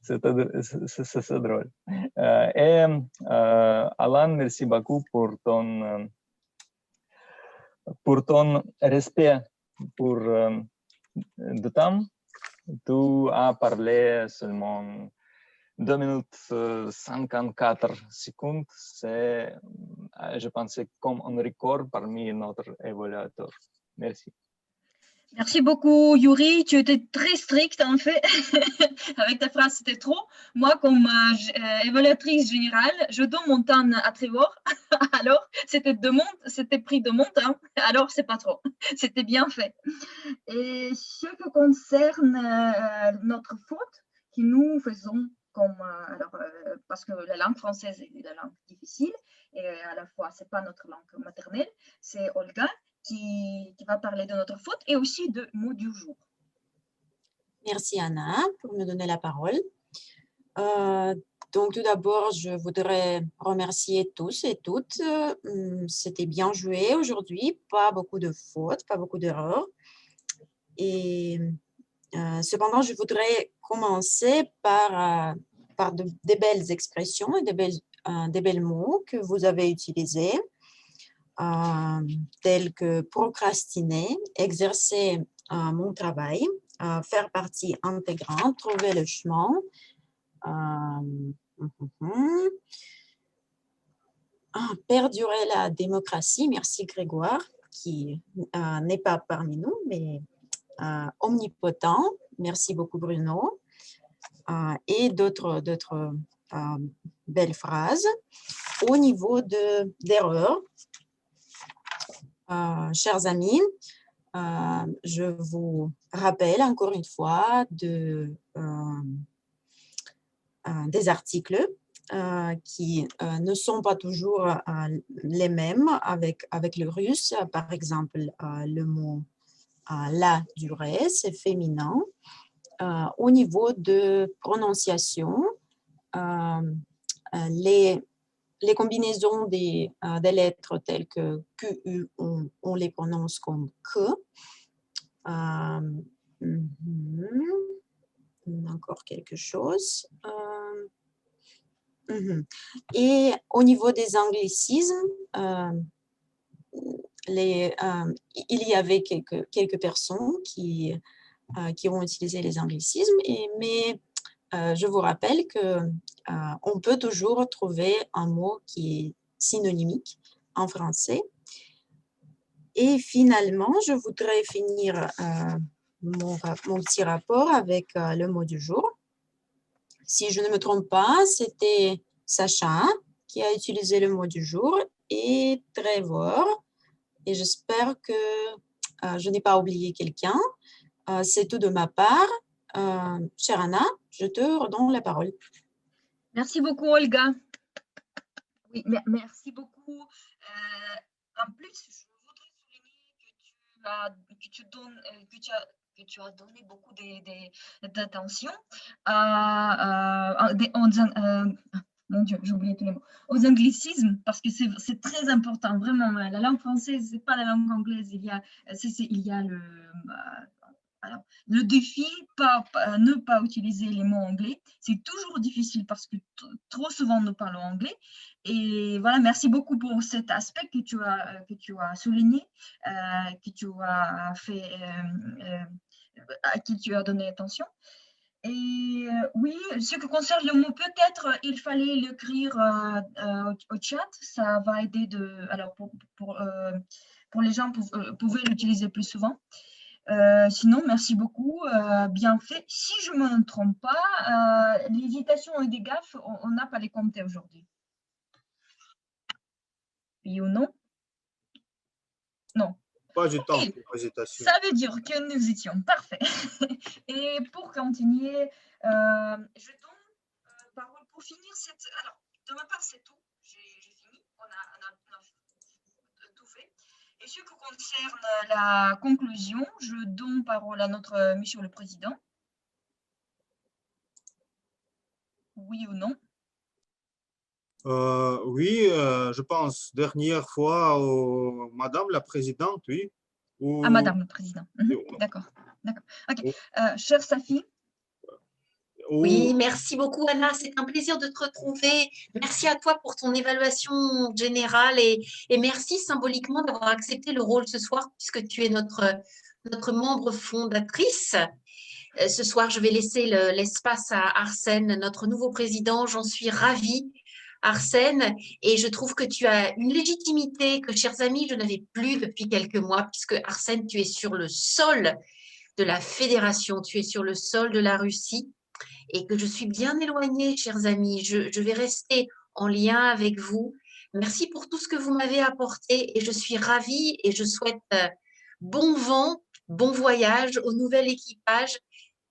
c'est drôle. Et Alan, merci beaucoup pour ton respect pour le temps. Tu as parlé seulement 2 minutes 54 secondes. C'est, je pensais, comme un record parmi notre évaluateur. Merci. Merci beaucoup, Yuri. Tu étais très strict, en fait. Avec ta phrase, c'était trop. Moi, comme évaluatrice générale, je donne mon temps à Trevor. Alors, c'était pris de mon temps. Alors, c'est pas trop. C'était bien fait. Et ce qui concerne notre faute que nous faisons parce que la langue française est la langue difficile et à la fois, c'est pas notre langue maternelle, c'est Olga qui va parler de notre faute et aussi de mots du jour. Merci Anna pour me donner la parole. Donc tout d'abord, je voudrais remercier tous et toutes. C'était bien joué aujourd'hui, pas beaucoup de fautes, pas beaucoup d'erreurs. Et cependant, je voudrais commencer par des belles expressions et des belles mots que vous avez utilisés. Tels que procrastiner, exercer mon travail, faire partie intégrante, trouver le chemin, perdurer la démocratie, merci Grégoire, qui n'est pas parmi nous, mais omnipotent, merci beaucoup Bruno, et d'autres belles phrases. Au niveau d'erreurs, chers amis, je vous rappelle encore une fois des articles qui ne sont pas toujours les mêmes avec le russe. Par exemple, le mot la durée, c'est féminin. Au niveau de prononciation, les combinaisons des lettres telles que QU, on les prononce comme que. Encore quelque chose. Et au niveau des anglicismes, il y avait quelques personnes qui ont utilisé les anglicismes, mais je vous rappelle qu'on peut toujours trouver un mot qui est synonymique en français. Et finalement, je voudrais finir mon petit rapport avec le mot du jour. Si je ne me trompe pas, c'était Sacha qui a utilisé le mot du jour et Trevor. Et j'espère que je n'ai pas oublié quelqu'un. C'est tout de ma part. Chère Anna, je te redonne la parole. Merci beaucoup, Olga. Oui, merci beaucoup. En plus, je voudrais souligner que tu as que tu as donné beaucoup d'attention mon Dieu, j'ai oublié tous les mots, aux anglicismes, parce que c'est très important, vraiment. La langue française, c'est pas la langue anglaise. Il y a alors, le défi, ne pas utiliser les mots anglais. C'est toujours difficile parce que trop souvent nous parlons anglais. Et voilà, merci beaucoup pour cet aspect que tu as souligné, que tu as fait, à qui tu as donné attention. Et oui, ce qui concerne le mot peut-être, il fallait l'écrire au chat. Ça va aider alors pour les gens, pouvaient l'utiliser plus souvent. Sinon, merci beaucoup, bien fait. Si je ne me trompe pas, l'hésitation et des gaffes, on n'a pas les compter aujourd'hui. Oui ou non? Non. Pas du temps pour hésitation. Ça veut dire que nous étions parfaits. Et pour continuer, je donne parole pour finir cette... Alors, de ma part, c'est tout. J'ai fini. On a tout fait. Et ce qui concerne la conclusion, je donne parole à notre monsieur le président. Oui ou non? Oui, je pense, dernière fois, Madame la Présidente, oui. Ah, Madame la Présidente. D'accord. Ok. Chère Safi. Oui, merci beaucoup Anna, c'est un plaisir de te retrouver. Merci à toi pour ton évaluation générale et merci symboliquement d'avoir accepté le rôle ce soir puisque tu es notre membre fondatrice. Ce soir, je vais laisser l'espace à Arsène, notre nouveau président. J'en suis ravie, Arsène, et je trouve que tu as une légitimité que, chers amis, je n'avais plus depuis quelques mois puisque Arsène, tu es sur le sol de la fédération, tu es sur le sol de la Russie. Et que je suis bien éloignée, chers amis. Je vais rester en lien avec vous. Merci pour tout ce que vous m'avez apporté et je suis ravie et je souhaite bon vent, bon voyage au nouvel équipage.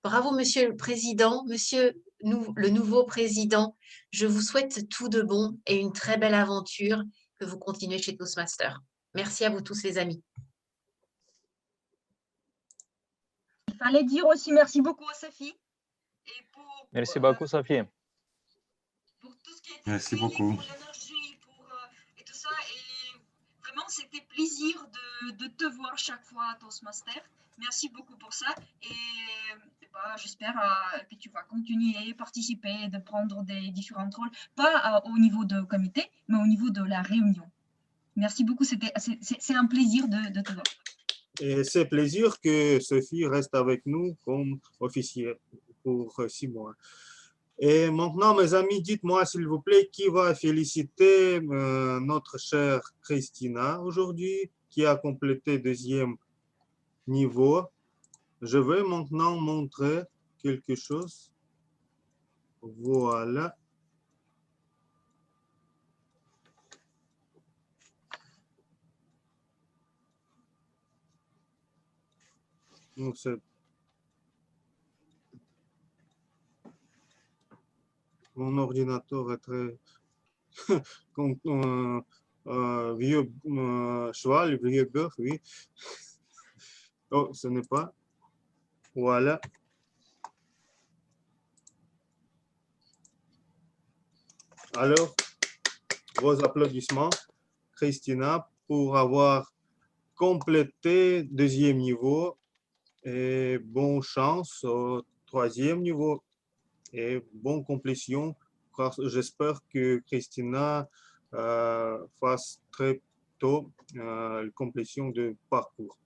Bravo, Monsieur le Président, le nouveau président. Je vous souhaite tout de bon et une très belle aventure que vous continuez chez Toastmasters. Merci à vous tous, les amis. Il fallait dire aussi merci beaucoup à Safi. Merci beaucoup, Safi. Merci beaucoup. Pour l'énergie, et tout ça. Et vraiment, c'était plaisir de te voir chaque fois à Toastmasters. Merci beaucoup pour ça. Et j'espère que tu vas continuer, participer, de prendre des différents rôles, pas au niveau de comité, mais au niveau de la réunion. Merci beaucoup. C'est un plaisir de te voir. Et c'est plaisir que Sophie reste avec nous comme officier pour 6 mois. Et maintenant, mes amis, dites-moi s'il vous plaît, qui va féliciter notre chère Christina aujourd'hui, qui a complété 2e niveau. Je vais maintenant montrer quelque chose. Voilà. Donc, mon ordinateur est très vieux cheval, vieux bœuf, oui. Oh, ce n'est pas. Voilà. Alors, vos applaudissements, Christina, pour avoir complété 2e niveau et bonne chance au 3e niveau et bonne complétion. J'espère que Christina fasse très tôt la complétion de parcours.